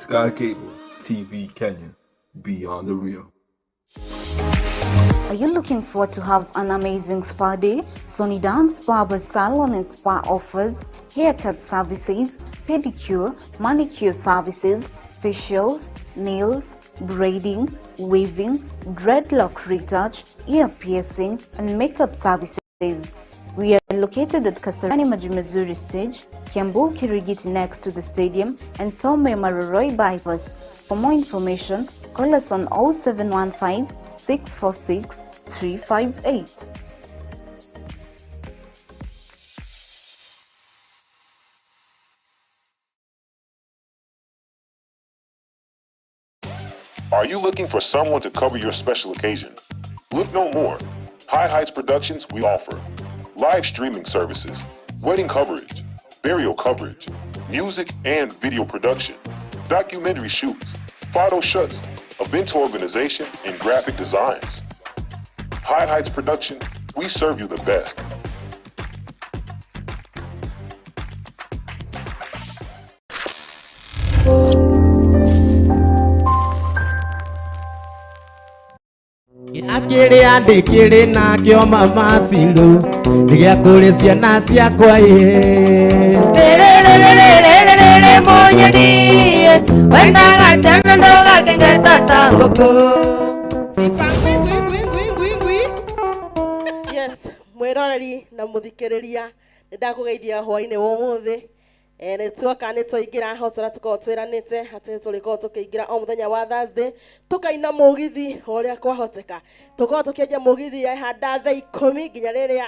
Sky Cable TV Kenya, beyond the real. Are you looking forward to have an amazing spa day? Sony Dance Barber Salon and Spa offers haircut services, pedicure, manicure services, facials, nails, braiding, weaving, dreadlock retouch, ear piercing, and makeup services. We are located at Kasarani Majimazuri stage, Kiambu Kirigiti next to the stadium, and Thome Maroroi bypass. For more information, call us on 0715 646 358. Are you looking for someone to cover your special occasion? Look no more. High Heights Productions we offer live streaming services, wedding coverage, burial coverage, music and video production, documentary shoots, photo shoots, event organization, and graphic designs. High Heights Production, we serve you the best. Akiri andikiri na kyo mama silu Nigia kuri ciana ciakwa Monyadi Wainaga tena ndoga kenge tata ngoko. Yes, mwiroreri na muthikiriria nindakugeithia hwaini wa umuthi nituoka nituingira hotora tukorwo twiranite ati turikorwo tukiingira o muthenya wa Thursday tukaina mugithi uria kwahoteka tukorwo tukienja mugithi handa thaa 10 nginya riria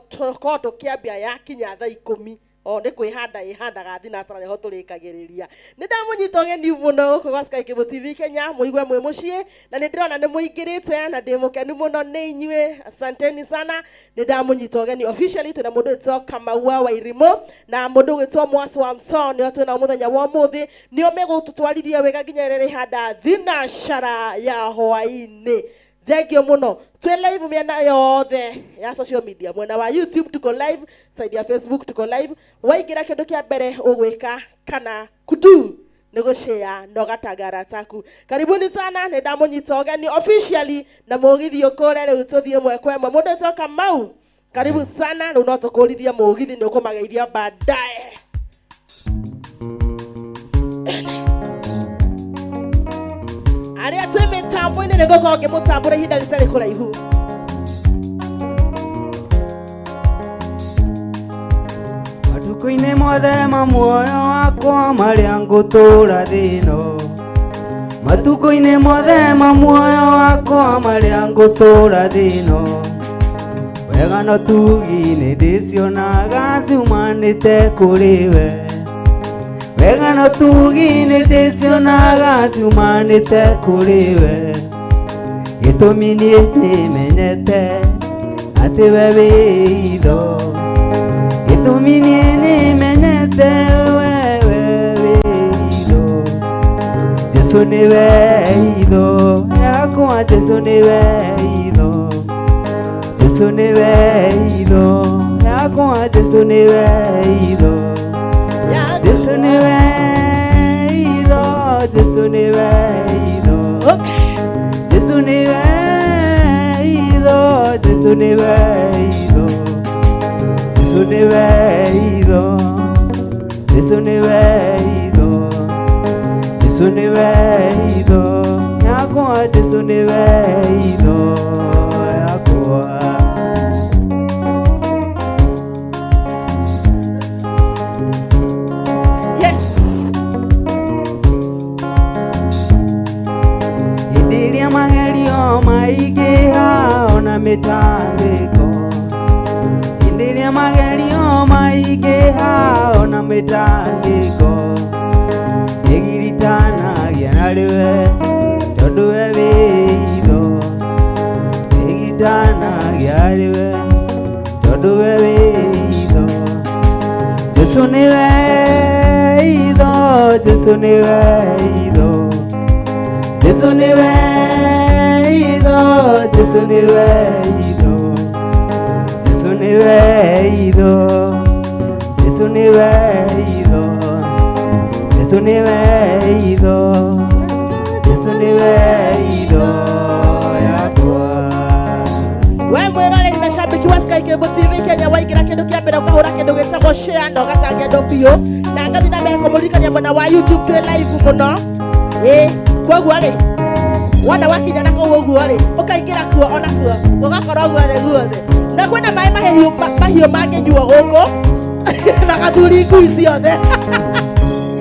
tukorwo tukiambia yakinya thaa 10 ni kwihanda ihandaga thinatara niho turikagiriria nindamunyita ugeni muno kwa Sky Cable TV Kenya muigwe mwe mucie na nindirona ni muingirite na ndimukeni muno ni inyue asanteni sana nindamunyita ugeni officially tuna mundu witwa Kamau wa Irimo na mundu witwa Mwasi wa Mson ni tuna muthenya wa muthi ni omegututwarithia wega nginya riri handa thinashara ya hwaini. Thank you muno. Twe live mienda yothe ya social media. Mwena wa YouTube tuko live, side ya Facebook tuko live. Waigira kindu kia mbere ugwika kana kudu nego share no gatagara taku. Karibuni sana nindamunyita ugeni officially na mugithi ukore riu tuthie mwekwe mwe mundu toka Mau. Karibu sana riu no tukurithia mugithi ni ukumageithia baadaye. Aria twe mitambo ine nego koge mutambura hinda litari kuraihu. Matuko-inĩ mothe ma muoyo wakwa marĩa ngũtũũra thĩ ĩno. Matuko-inĩ mothe ma muoyo wakwa marĩa ngũtũũra thĩ ĩno. Wega no tugi nĩ ndĩcionaga ciumanĩte kũrĩ we. Wega no tugi nĩ ndĩcionaga ciumanĩte kũrĩ we. Gĩtũmi niĩ nĩmenyete atĩ we wĩ itho. Gĩtũmi niĩ nĩmenyete wewe wĩ itho. Jesũ nĩwe itho yakwa, Jesũ nĩwe itho. Jesũ nĩwe itho yakwa, Jesũ nĩwe itho. Jesũ nĩwe itho, Jesũ nĩwe itho. Jesũ nĩwe itho, Jesũ nĩwe itho. Jesũ nĩwe itho, Jesũ nĩwe itho. Jesũ nĩwe itho yakwa, Jesũ nĩwe itho yakwa. Indiria magerio maingĩha ona mĩtangĩko. Indiria magerio maingĩha ona mĩtangĩko. Nĩgiritanagia narĩwe tondũ we wĩ itho. Nĩgiritanagia narĩwe tondũ we wĩ itho. Jesũ nĩwe itho, Jesũ nĩwe itho. Jesũ nĩwe itho, Jesũ nĩwe itho. Jesũ nĩwe itho, Jesũ nĩwe itho. Yesu niwe itho, Yesu niwe itho yakwa. We mwirore na shabiki wa Sky Cable TV Kenya waigira kindu kia mbere ukahura kindu gitagwo share na ugatangia ndo bio na ngathi na mbere kumurikania mwena wa YouTube twi live muno kwoguo ri wona wakinya na kwo guo ri ukaingira kuo ona kuo ugakorwo guothe na kwenda mai mahiu mangenyuo guku na gathuri ngui ciothe.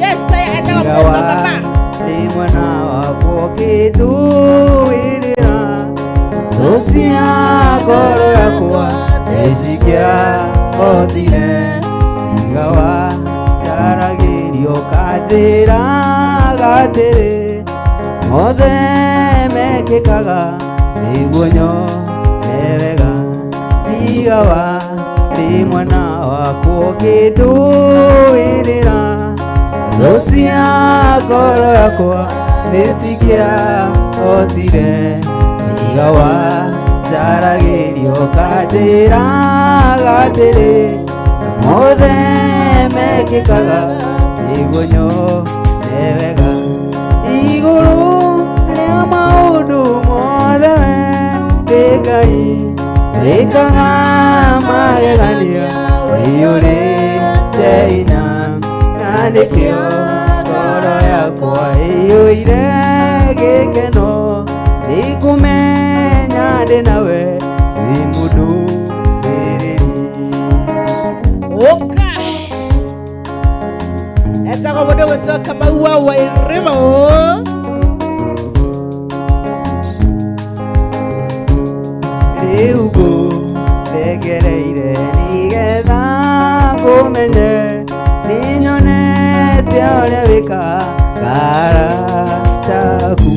Yes, I know mama ni mwana wakwo kinduirira Lucia ngoro yakwa nĩcikia hotire igawa yaragirio kanjĩra gatĩrĩ mothe mekĩkaga nĩguo nyone wega tigawa nĩ mwana wakwo kĩndũĩrĩra Lucia ngoro yakwa nĩcikia hotire igawa yaragirio kanjĩra gatĩrĩ mothe mekĩkaga nĩguo nyone wega igũrũ rĩa maũndũ mothe wĩ Ngai wĩkaga magegania wĩyũrĩte hinya na nĩkĩo ngoro yakwa ĩyũire gĩkeno nikumenya ndĩ nawe wĩ mũndũ wĩrĩri. Etagwo mũndũ gwĩtwo Kamau wa Wairimo. Rĩu ngũthegereire nĩgetha ngũmenye nĩnyonete ũrĩa wĩkaga taku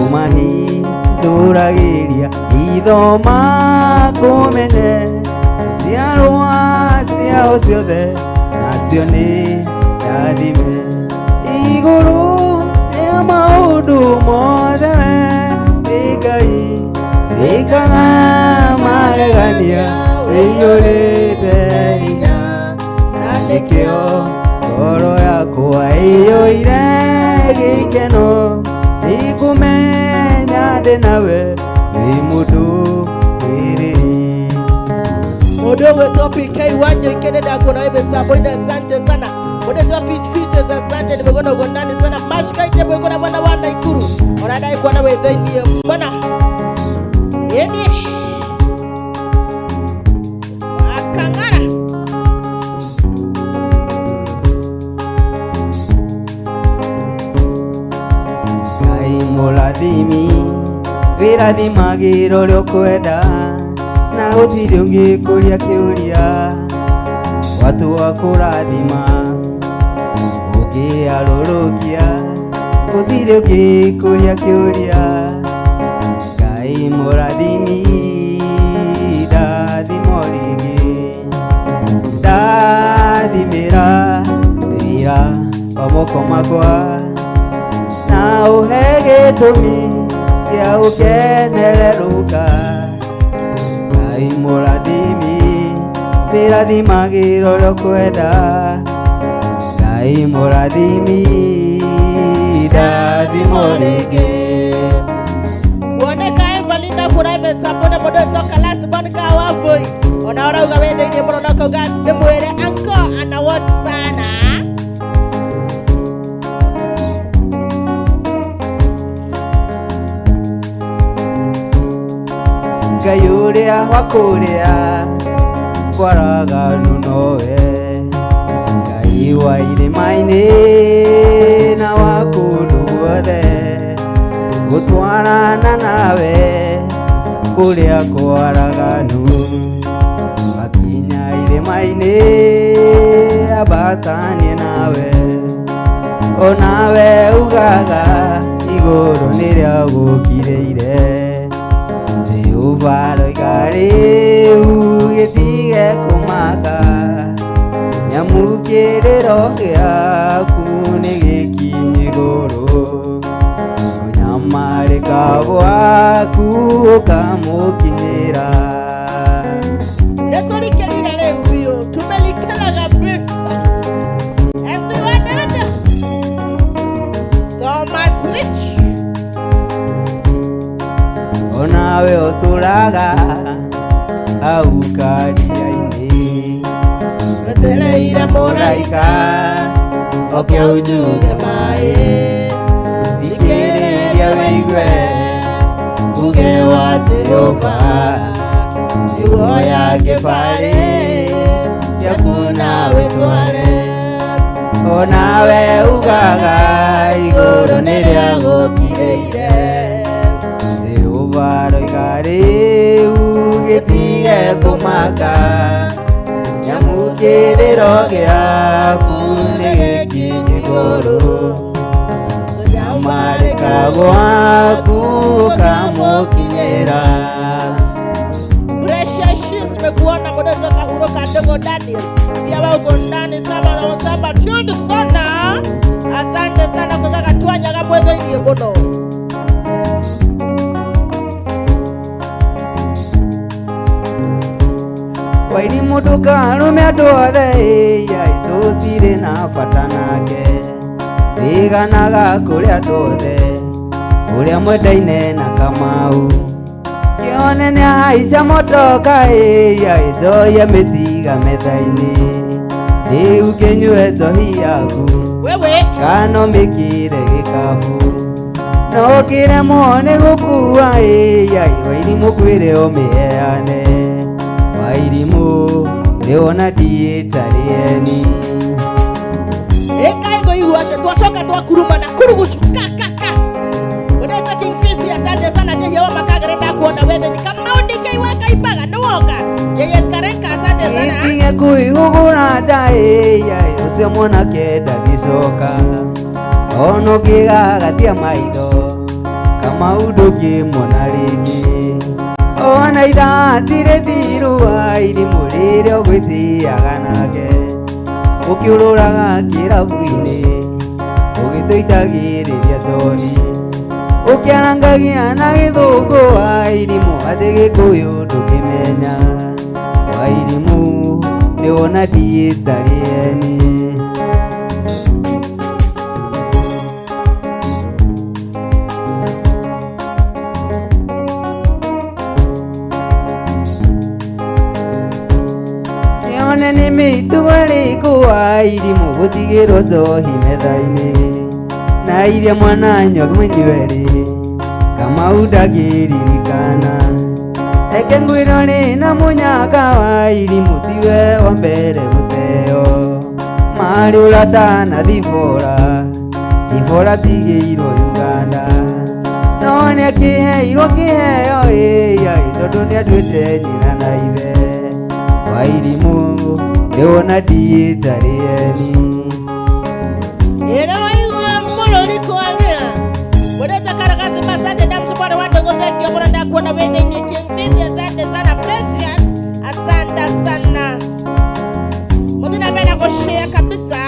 umahindũragĩria ithoma kũmenye ciarũa ciao ciothe nacio nĩ ndathime igũrũ rĩa maũndũ mothe wĩ Ngai wĩkaga magegania wĩyũrĩte hinya na nĩkĩo ngoro yakwa ĩyũire gĩkeno nikumenya ndĩ nawe wĩ mũndũ wĩrĩri. Mũndũ gwĩtwo PK Wanyo ikenenda kuona wewe msambo-inĩ, asante sana. Mũndũ gwĩtwo Features, asante nimekuona uko ndani sana. Mashika ite mwekona bwana wa Naikuru unadai kuona wewe thĩinĩ bwana yeni akang'ara mũrathimi wĩrathimagĩra ũrĩa ũkwenda na gũtirĩ ũngĩkũria kĩũria watu wa kũrathima ũngĩarũrũkia gũtirĩ ũngĩkũria kĩũria Ngai mũrathimi ndathimo rĩngĩ ndathimĩra wĩra wa moko makwa na uhe gĩtũmi gĩa gũkenererũka Ngai mũrathimi wĩrathimagĩra ũrĩa ũkwenda Ngai mũrathimi ndathimo rĩngĩ. Kuoneka Evalinda Kuraime Sapone mũndũ toka last born kawa boy unaona uga wewe thĩinĩ mũno na kauga ndĩmwĩre anko ana watch sana. Ngai ũrĩa wa kũrĩa kwaraganu nowe Ngai wa irĩma-inĩ na wa kũndũ guothe gũtwarana nawe kũrĩa kwaraganu makinya irĩma-inĩ ambatanie nawe onawe ugaga igũrũ nĩrĩa gũkirĩire uvaroiga rĩu gĩtige kũmaka nyamũkĩrĩro gĩaku nĩ gĩkinye igũrũ ũnyamarĩka gwaku ũkamũkinyĩra. Nĩtũrikĩrire rĩu biũ tumelikanaga pesa MC Wanderete Weteleire mũraika oke ujuge maĩ thikĩrĩria wĩigue uge wa Jehova nĩguo ya kĩbarĩ gĩaku nawe tware onawe ugaga igũrũ nĩrĩagũkirĩire Jehova roiga rĩu gĩtige kũmaka nyamũkĩrĩro gĩaku nĩgĩkinyu igũrũ nyamarĩka gwaku ũkamũkinyĩra. Precious shoes umekuona mwanzo kahuroka ndogo Daniel. Pia wao uko ndani saba tundu sana. Asante sana kwa kaka twanya kamwezo ndiye bono. Wairi mutuka rume atothe ya itutire na batanake iganaga kuria atothe uria mwendaine na Kamau kione ni haica motoka ya ithoya mitiga methaini riu kinyue njohi yaku Wewe kano mikire gikabu no kiremwo ni gukua ya wairimu kwire omiheane wairimu niwona ndiĩtarieni ekaigo iwate twacoka twakuruma na kurugucu kaka unaweza King Fizzy asante sana je yewa makagerenda kuona wewe ni kama ndike iweka ibaga ndoka yeye skarenka asante sana ikinge kuihugura ndaĩ ya ucio mwanake ndagicoka ono kigagatia maitho Kamau ndũngĩmuona rĩngĩ ona iratire thiru wairimu rĩrĩa ũgwĩthiaga nake ũkĩũrũraga kĩrabu-inĩ ũgĩtũitagĩrĩria thoni ũkĩarangagia na gĩthũngũ wairimu atĩ gĩkũyũ ndũkĩmenya wairimu nĩwona ndiĩtarieni kione nĩ mĩtugo ĩrĩkũ wairimu gũtigĩrwo njohi metha-inĩ na iria mwana nyũmĩnyuerĩ Kamau ndangĩririkana eke ngwĩrore na mũnyaka wairimu tiwe wa mbere gũteo marĩ ũratana thibora tigĩirwo Uganda no nĩakĩheirwo kĩheo tondũ nĩatuĩte nyina na ithe wairimu nĩwona ndiĩtarieni Era waiwa mbolo liko agera. Wadeta karakazi masante damshupara wadongo zeki omoranda kuona wende nye King Fizzy asante sana Precious. Asante sana. Mudina bena kushare kabisa.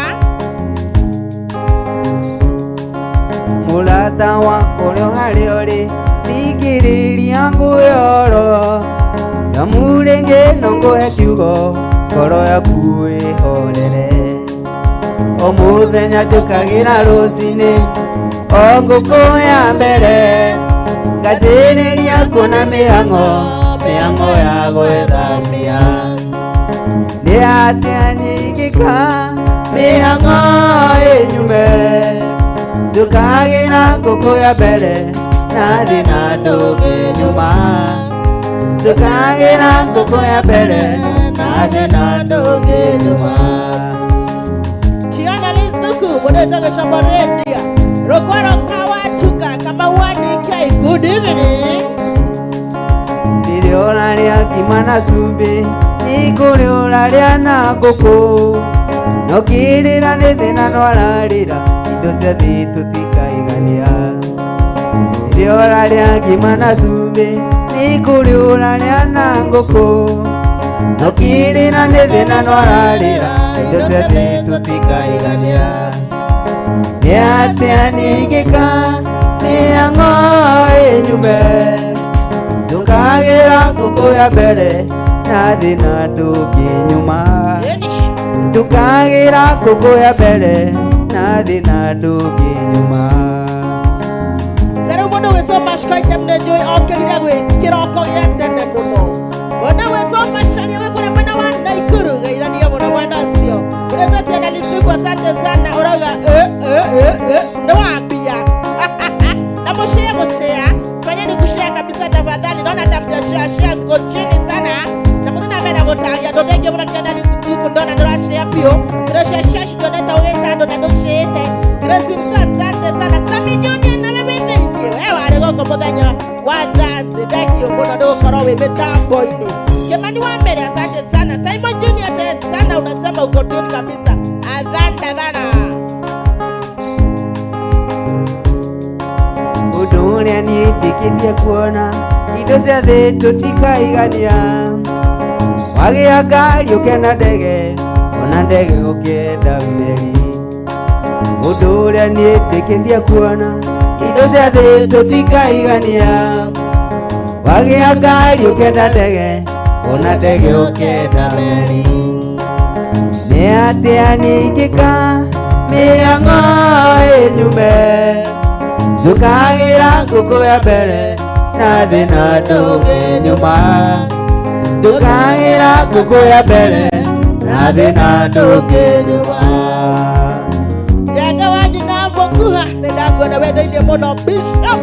Mulata wako leo haliori thikĩrĩria ngũyoro nyamurenge nongohe kiugo ngoro yaku ĩhorere o mũthenya njũkagĩra rũcinĩ o ngũkũ ya mbere nganjĩrĩria kuona mĩhang'o ya gwĩthambia nĩ atĩa nyingĩka mĩhang'o ĩnyume njũkagĩra ngũkũ ya mbere na thĩ na ndũngĩnyuma njũkagĩra ngũkũ ya mbere na thĩ na ndũngĩnyuma Chiona Lizuku, wadeta kashamba redia. Rokwaro kawatuka kama wanikia. Good evening. Nĩrĩora rĩa ngima na cumbĩ nĩkũrĩũra rĩa na ngũkũ no kĩrĩra nĩ thĩna no ararĩra indo cia thĩ tũtikaigania nĩrĩora rĩa ngima na cumbĩ nĩkũrĩũra rĩa na ngũkũ no kĩrĩra nĩ thĩna no ararĩra indo cia thĩ tũtikaigania nĩ atĩa ningĩka mĩhang'o ĩnyume njũkagĩra ngũkũ ya mbere na thĩ na ndũngĩnyuma njũkagĩra ngũkũ ya mbere na thĩ na ndũngĩnyuma Sari umondo weto mashkaita mnejoi okerira gwe kiroko ya tende muno. Wanda weto mashani ya wekule mwana wanda ikuru. Gaidani ya mwana wanda siya. ya pio. Gracias shashi doneta ugetando na doshete. Gracias asante sana. Sami Junior na bebe ndio. Ewa alego komodanya. Wazazi thank you mbona ndo korowe betambo ini. Kemani wa mbele asante sana. Simon Junior tena sana unasema uko tuni kabisa. Asante sana. Udunia ni dikitia kuona indo cia thĩ tũtikaigania. Wagĩa ngari ũkĩenda ndege, ona ndege ũkĩenda meri. Ũndũ ũrĩa niĩ ndĩkĩtie kuona indo cia thĩ tũtikaigania. Wagĩa ngari ũkĩenda ndege, ona ndege ũkĩenda meri. Nĩ atĩa ningĩka mĩhang'o ĩnyume, njũkagĩra ngũkũ ya mbere na thĩna ndũngĩnyuma. Njũkagĩra ngũkũ ya mbere na thĩna ndũngĩnyuma. Njenga wanyu na mũkuha nĩndakuona wethĩinĩ mũno Bishop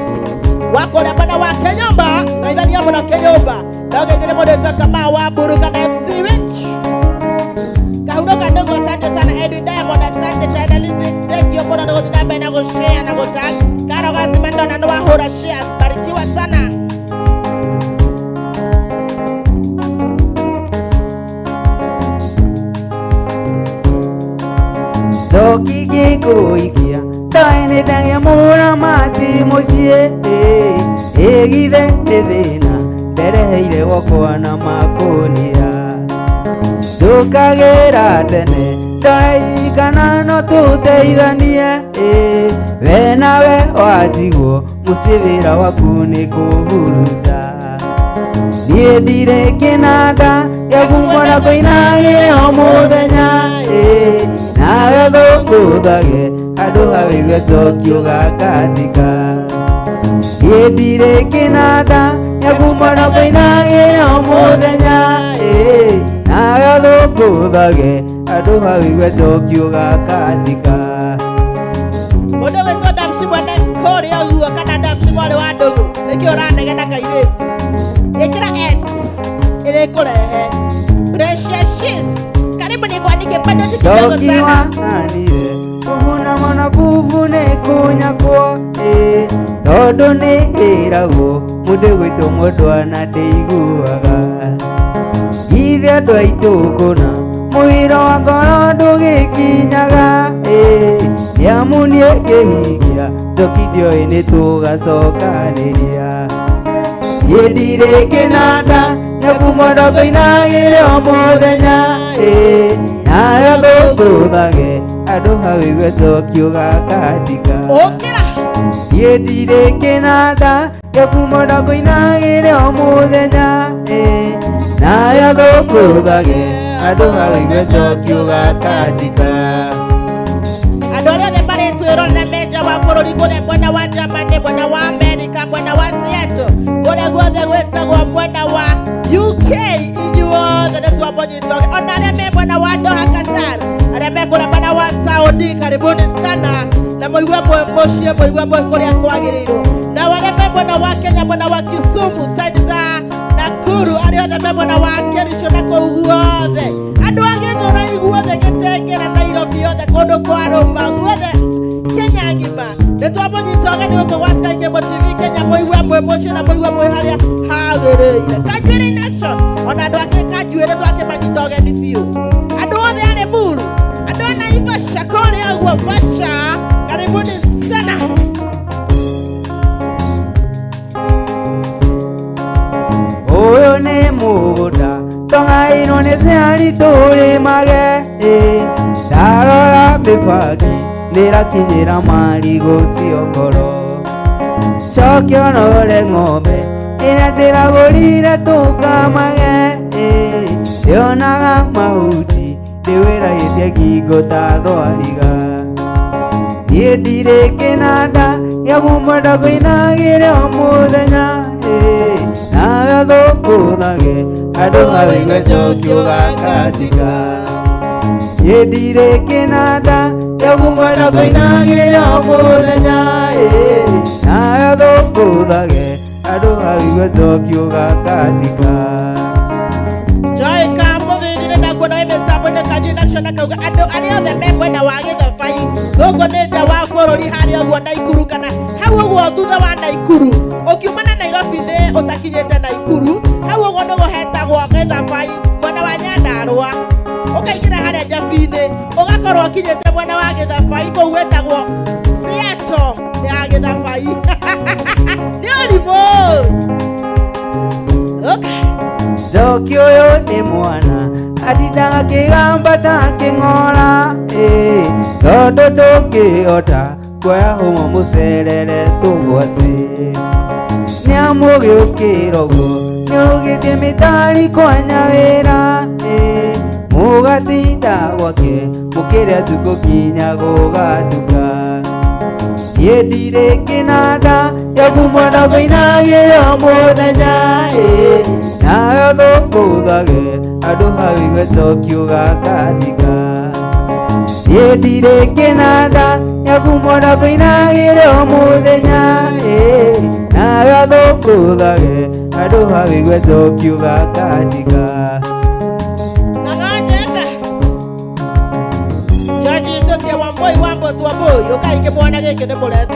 wakũrĩa mwena wa Kenyumba na ithania mũno Kenyumba. Ndaũgeithĩre mũndũ wĩtwo Kamau wa Mburu kana MC Witch. Kahurũka ndogo asante sana Edwin Diamond asante tena listening. Thank you mũno nĩgũthiĩ na mbere na gũshare na gũtag. Karo Gazimendo na nĩwahũra shares. Barikiwa sana. Ndoki ngĩkũikia ndoĩ nĩndagia mũramati mũciĩ. Ĩgithe nĩ thĩna ndereheire gwakwa na makũnia. Njũkagĩra tene ndoĩ kana no tũteithanie. We nawe watigwo mũciĩ wĩra waku nĩ kũhuruta. Niĩ ndirĩ kĩnanda gĩa kumbũra kũinagĩre o mũthenya. Nawe thũngũthage handũ ha wĩigue tokio gakatika. Niĩ ndirĩ kĩnanda gĩa kumbũra kũinagĩre o mũthenya. Nawe thũngũthage handũ ha wĩigue tokio gakatika. Mũndũ wĩtwo Damshimbo nĩ kũrĩa ũguo kana Damshimbo arĩ wa ndũgũ nĩkĩo ũranegena kairĩtu. Ĩkĩra X ĩrĩkũrehe. Precious Shith karibu nikuandike bado si kidogo sana. Anire kuvuna mwana vuvu nĩ kũnyakwo. Tondũ nĩ ĩragwo mũndũ gwĩtwo mũndwana ndĩiguaga. Ithe andũ aitũ kũna mũhiro wa ngoro ndũgĩkinyaga. Nĩamu niĩ ngĩhingia njoki ndioĩ nĩ tũgacokanĩria. Niĩ ndirĩ kĩnanda gĩa kumbũra kũinagĩre o mũthenya. Nawe thũngũthage handũ ha wĩigue tokio gakatika. Ũkĩra Niĩ ndirĩ kĩnanda gĩa kumbũra kũinagĩre o mũthenya. Nawe thũngũthage handũ ha wĩigue tokio gakatika. andũ arĩa othe marĩtwĩrwo nĩ meja wa bũrũri kũrĩa mwena wa Germany, mwena wa America, mwena wa Seattle, kũrĩa guothe gwĩtagwo mwena wa UK, inyuothe nĩ twambonyitoge. Ona arĩa me mwena wa Doha Qatar, arĩa me kũrĩa mwena wa Saudi, karibuni sana na mũigue mũciĩ, mũigue kũrĩa kwagĩrĩirwo. Na arĩa me mwena wa Kenya, mwena wa Kisumu, side za Nakuru, arĩa othe me mwena wa Kericho na kũu guothe. Andũ a Gĩthũrai guothe, Gĩtengera, Nairobi yothe, kũndũ kwa Rũma guothe, Kenya ngima nĩ twambonyitoge nĩ gũkũ gwa Sky Cable TV Kenya, mũigue mũciĩ na mũigue harĩa hagĩrĩire. Kanjuĩrĩ Nation, ona andũ angĩ Kanjuĩrĩ twakĩmanyitoge nĩ biũ. Andũ othe a Limuru, andũ a Naivasha kũrĩa ũguo Vasha, karibuni sana. Ũyũ nĩ mũgũnda tũgaĩirwo nĩ ciari tũrĩmage. Ndarora mĩbangi nĩrakinyĩra marigũ ciongoro. Cokia ũnore ng'ombe ĩrĩa ndĩragũrire tũkamage. Ndĩonaga mahuti ndĩwĩragĩtie ngingo ta thwariga. Niĩ ndirĩ kĩnanda gĩa kumbũra kũinagĩre o mũthenya. Nawe thũngũthage handũ ha wĩigue tokio gakatika. Niĩ ndirĩ kĩnanda gĩa kumbũra kũinagĩre o mũthenya. Nawe thũngũthage handũ ha wĩigue tokio gakatika. Joy Kamũgĩthi nĩ ndakuona wĩ mĩtambo Kone kajina kshona kauga ando aria the mekwenda wa Githabai gogo nenda wa borori haria gwa Naikuru kana hau gwa thutha wa Naikuru ukiumana Nairobi ne utakinyete Naikuru hau gwa no hetagwo Githabai mwana wa Nyandarua ukaingira haria Njabine ugakorwo ukinyete mwana wa Githabai ko wetagwo Seattle ya Githabai ni olimo okay Joki uyu ni mwana atindaga kigamba ta king'ora tondu ndungihota kuoya humo mucerere tugwase niamugiukira uguo niugithie mitari kwanya wira mugatinda gwake mukiria tuko kinya gugatuka niĩ ndirĩ kĩnanda gĩa kumwenda kũinagĩra mũthenya nayo thũngũthage andũ hau igweto kiuga katika niĩ ndirĩ kĩnanda gĩa kumwenda kũinagĩra mũthenya nayo thũngũthage andũ hau igweto kiuga katika ukaike mwana geke ne mulezo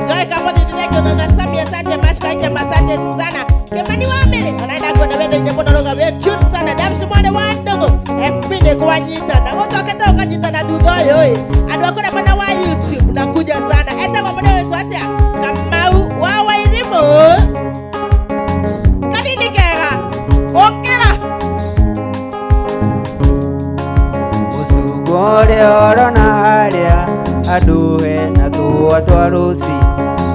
joy kama dithia kyo nga samia asante mashikaike masante sana kemani wamele anaenda kwenda wewe ndio mbona roga wewe tune sana damshi mwana wa ndogo FB ne kwanyita na gozo keta ukajita na dudhoyo adu akona bana wa YouTube na kuja sana eta kwa mwana wetu atia Kamau wa Wairimo kanini kera okera usugore orona haria andu hena tuwa twa ruci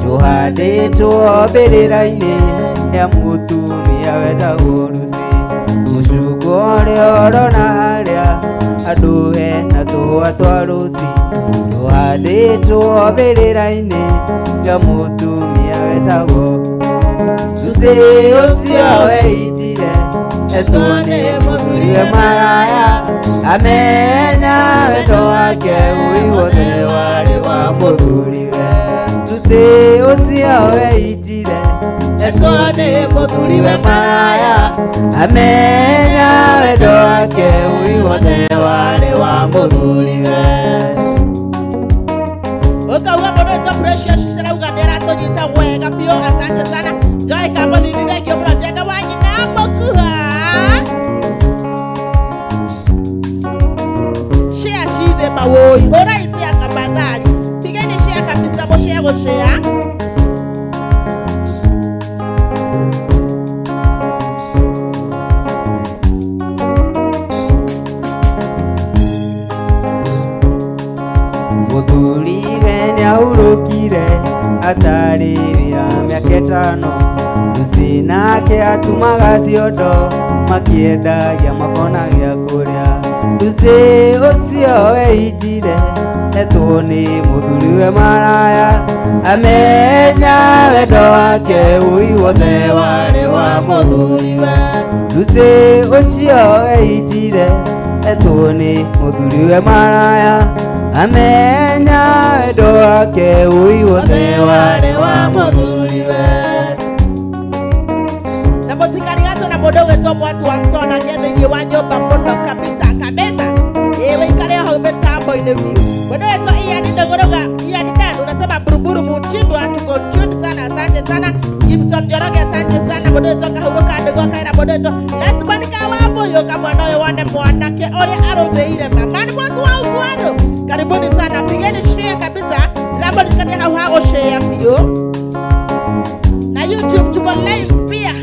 tuhanditwo mbirira-ini ya mutumia wendagwo ruci mucungu uria urona haria andu hena tuwa twa ruci tuhanditwo mbirira-ini ya mutumia wendagwo ruci ucio weitire etwone muthuriwe maraya amenya wendo wake uiwothe wari wa muthuriwe ruci ucio weitire etwone muthuriwe maraya amenya wendo wake uiwothe wari wa muthuriwe ukauga mundu wetwa Precious cirauga ndiratunyita wega biũ asante sana Joy kama thithia kyo mrojega wanyi na mokuha mawoi ora isi akabadhari pigeni share kabisa moshare goshare muthuriwe niaurukire atari wira mĩaka ĩtano ruci nake atumaga ciondo makiendagia makona gĩa kũrĩa ruci ucio weitire etwone muthuriwe maraya amenya wendo wake uiwothe wari wa muthuriwe ruci ucio weitire etwone muthuriwe maraya amenya wendo wake uiwothe wari wa muthuriwe na mutikari gato na mundu wetwo Mwasi wa Msona kethiini wa nyumba muno kabisa ewe ikale hau mitambo-ini biũ mundu wetwo Ian Ndogoroga Ian Dan unasema buruburu mutindwa tuko tuned sana asante sana Gibson Njoroge asante sana mundu wetwo Kahuruka Ndogo kaira mundu wetwo last one kawapo yo kamwana oyo wone mwanake oria aruthiire mamani Mwasi wa Ugwano karibuni sana pigeni share kabisa rabo nikani hau hago share biũ na YouTube tuko live pia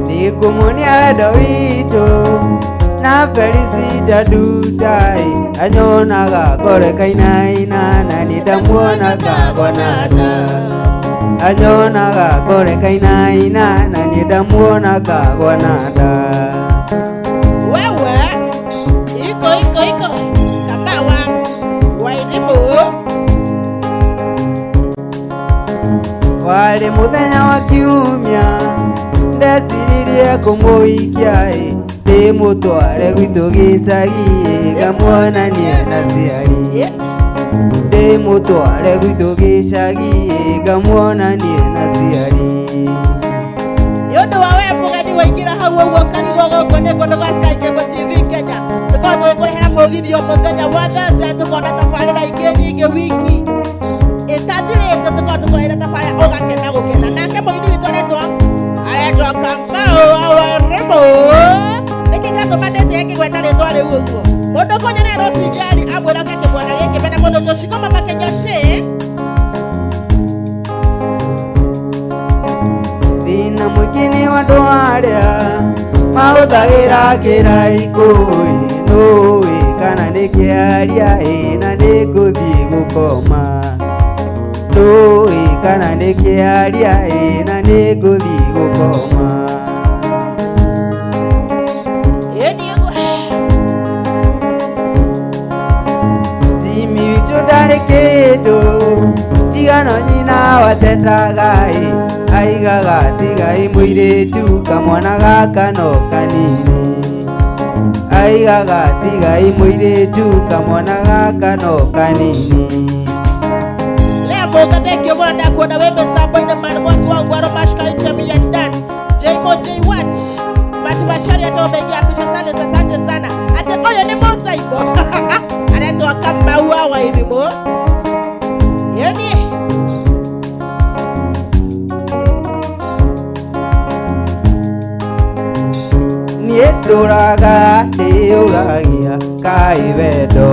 nikumunia wendo witũ na Felicita Ndutai anyonaga korekainaina na nindamuonaga gwanata anyonaga korekainaina na nindamuonaga gwanata wewe iko kama wa Wairimo wari muthenya wa kiumia ndeciririe kumuikia ndimutware gwitũ gĩcagi ngamuonanie na ciari ndimutware gwitũ gĩcagi ngamuonanie na ciari nĩ ũndũ wa we mũgeni waingĩra hau ũguo kariga nĩ kũndũ gwa Sky Cable TV Kenya. Tũkorwo tũgĩkũrehera mũgithi mũthenya wa Thursday, tũkorwo na tabarĩra ingĩ nyingĩ wiki ĩtathirĩte. Tũkorwo tũkũrehera tabarĩra ũgakena gũkena. Nake mũini witũ aretwo Kamau Awaremo. Nĩkĩ gĩatũmanĩte akĩgweta rĩtwa rĩu ũguo? Mũndũ kũnyona Rose Njeri amwĩra kĩmwana gĩkĩ mena mũndũ tũcikoma makĩnyote. Thina mũingĩ nĩ andũ arĩa mahũthagĩra njĩra ikũĩ. Nũĩ kana nĩ kĩaria na nĩ ngũthiĩ gũkoma. Nũĩ kana nĩ kĩaria na nĩ ngũthiĩ gũkoma. Jimmy witũ ndarĩ kĩndũ tigano nyina watetaga aigaga tigai mũirĩtu kamwana gaka no kanini. Aigaga tigai mũirĩtu kamwana gaka no kanini. Leo thank you for that kuona wewe mtambo man boss wangu wa Romashka Ichemi and Dan Jmo J Watch Smart Bachari atobengia pisha sana asante sana. Ate koyo ni mosa ibo. Anaitwa Kamau Awaremo. Yeni Nieturaga tiuragia kai wendo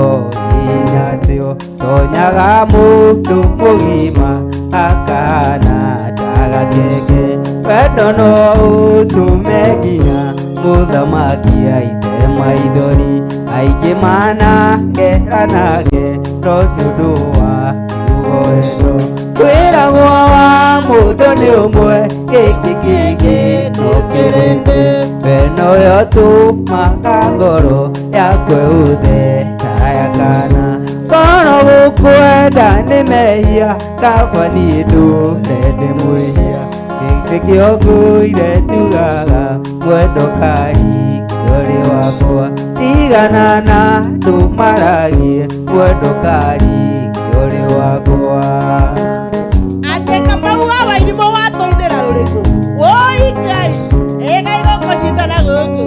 inyatio tonyaga mũndũ mũgima akana daga keke wendo no ũtũme nginya mũthamaki aite maithori aingĩ manakeranage no nĩũndũ wa kiugo wendo. Kwĩragwo wa mũndũ nĩ ũmwe gĩkĩ no kĩrĩndĩ wendo ũyũ ũtũmaga ngoro yakwe ũtheta kana kono gũkwenda nĩ mehia kaba niĩ ndũrende mwĩhia gĩkĩ kĩo ngũire tugaga mwendo kari kĩorĩ wakwa tigana na ndũmaragie mwendo kari kĩorĩ wakwa. Ate Kamau Awaremo watũinĩra rũrĩkũ woi Ngai ĩgai gũkũnyitana gũkũ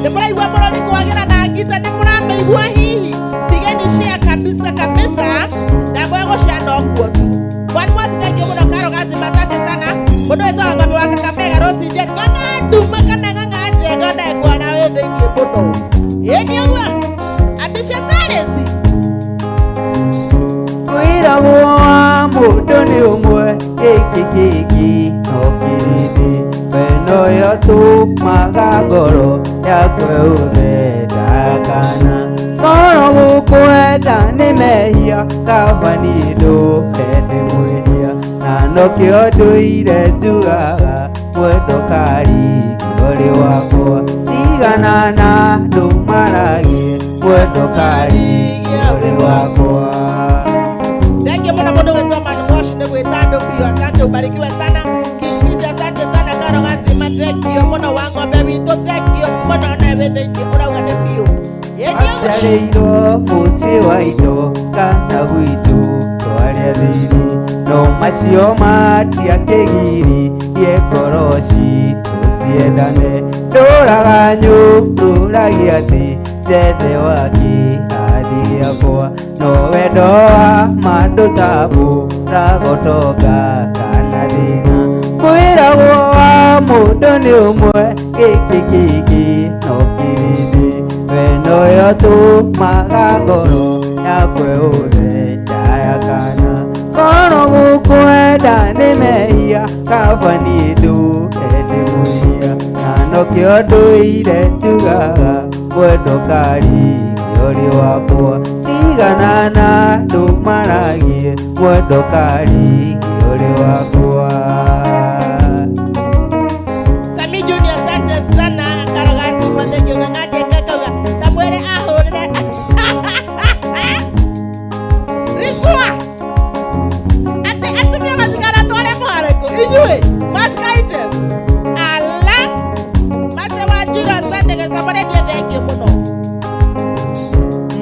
nĩ mũraigua mũrori twagĩra na ngita nĩ mũramĩigua hihi pigeni share kabisa kabisa na mwego share no kuo tu. Kwani mwasitengio mũno Karo Gazima asante sana. Mũndũ wĩtwa ngombe wa Kakamega Rose Njeri ng'ang'anduma kana ng'ang'anjega ndekwa na wĩ thĩinĩ mũno. Ĩni ũguo ambicia Saresi. Kwĩragwo wa mũndũ nĩ ũmwe gĩkĩ no kĩrĩndĩ wendo ũyũ ũtũmaga ngoro yakwe ũtheta kana kono gũkwenda nĩ mehia kaba niĩ ndũrende mwĩhia na no kĩo ndũire tugaga mwendo kari kĩorĩ wakwa tigana na ndũmaragie mwendo kari kĩorĩ wakwa. Thank you mwana mũndũ wĩtwa Man Wash nĩ gwĩtandũ biũ asante ubarikiwe sana. Kingfizi asante sana Karo Gazima thank you mũno wa ng'ombe witũ thank you mũno na wĩ thĩinĩ ũrauga nĩ biũ. Aciarĩirwo mũciĩ wa indo kana gwitũ twarĩa thĩinĩ no macio matiakĩgiri ye ngoroci tũciendane ndũraga nyũndũragia atĩ njethe waki hadi yakwa no wendo wa mandũ tambo ragotonga kana thĩna. Kwĩragwo wa mũndũ nĩ ũmwe gĩkĩ no kĩrĩndĩ wendo ũyũ ũtũmaga ngoro yakwe ũtheta kana kono gũkwenda nĩ mehia kaba niĩ ndũrende mwĩhia na no kĩo ndũire tugaga mwendo kari kĩorĩ wakwa tigana na ndũmaragie mwendo kari kĩorĩ wakwa. Sami Junior asante sana Karo Gazima thank you ng'ang'aje kakauga tamwĩre ahũrĩre Risua ate atumia matigara tware mwareko inyuĩ mashkaite ala mase Wanjiru asante gĩcomoretie thank you mũno.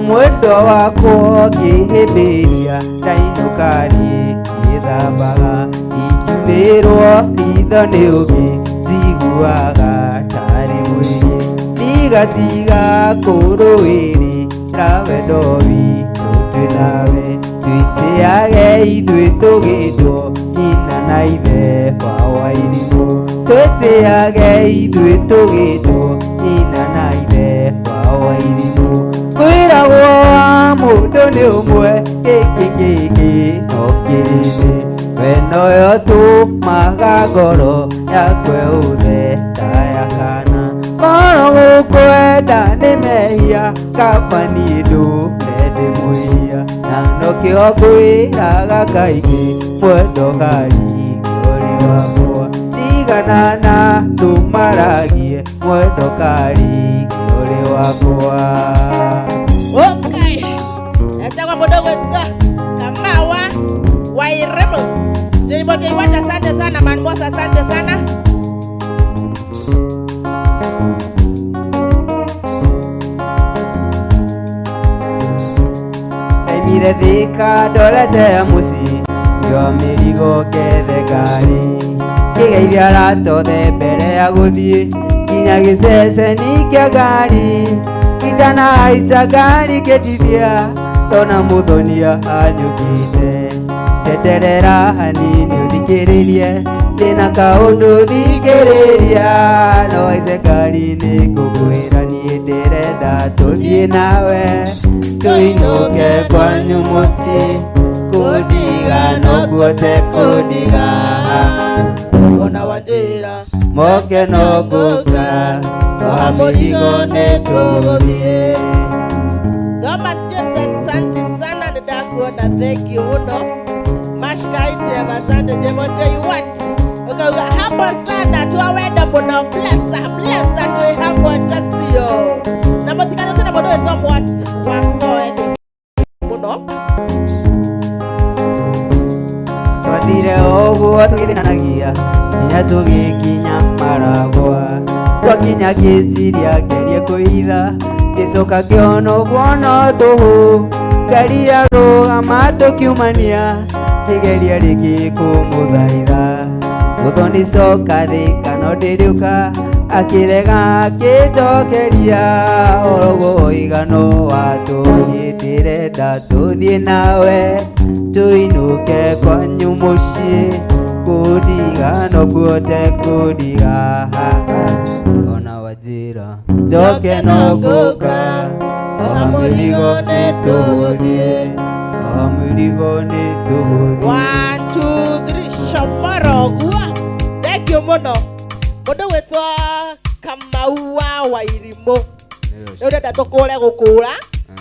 Mwendo wakwa ngĩhĩmbĩria ndainũkanie ngĩthambaga ingiumĩrwo ritho nĩ ũngĩ njiguaga tarĩ mwĩhĩ tigatiga kuruiri rawendo witũ twĩnawe twĩtĩage ithuĩ tũgĩtwo nyina na ithe wa Wairimu twĩtĩage ithuĩ tũgĩtwo nyina na ithe wa Wairimu kwĩragwo mũndũ nĩ ũmwe gĩkĩ no kĩrĩndĩ we noyo tũmaga ngoro yakwe ũtheta kana ngoro gũkwenda nĩ mehia kaba niĩ ndũmwĩhia na nokĩo ngwĩraga kaingĩ mwendo kari ũrĩ wakwa tigana na tũmaragie mwendo kari ũrĩ wakwa. Okay, etagwa mũndũ gwĩtwo Kamawa Wairimu. Jaiwacha, asante sana Manmosa, asante sana. Mire thika ndorete muci ngĩoa mĩrigo kethe ngari ngĩgeithia ratothe mbere ya gũthiĩ nginya gĩceceni kĩa ngari ngĩtana haica ngari ngĩtithia tona mũthonia anyũkĩte ndeterera hanini ũthikĩrĩrie ndĩna kaũndũ thikĩrĩria no haice ngari-inĩ ngũkwĩra niĩ ndĩrenda tũthiĩ nawe tũinũke kwanyu mũciĩ kũndiga noguo tekũndiga ona Wanjĩra moke no ngũka twaha mũrigo nĩ tũgũthiĩ. Thomas James, asante sana ndakuona, thank you muno. Mashkaite asante Jemonjei what ukauga hapo sana tuwawenda muno blessa tu hapo tasio na motikana tuna bodo ezo wamsoe muno twathire ũguo tũgĩthĩnanagia nginya tũgĩkinya Maragwa twakinya ngĩciria ngerie kũhitha ngĩcoka ngĩona ũguo no tũhũ ngari yarũgama tũkiumania ngĩgeria rĩngĩ kũmũthaitha mũthoni-coka thĩ kana ndĩrĩũka akĩrega akĩnjokeria oroguo ũigano watũniĩ ndĩrenda tũthiĩ nawe tũinũke kwanyu mũciĩ kũndiga noguo tekũndiga ona Wanjĩra njoke no ngũka oha mũrigo nĩ tũgũthiĩ oha mũrigo nĩ tũgũthiĩ. 1 2 3 Shomarogwa. Thank you muno mũndũ wĩtwo Kamaua Wairimu nĩ ũrenda tũkũre gũkũra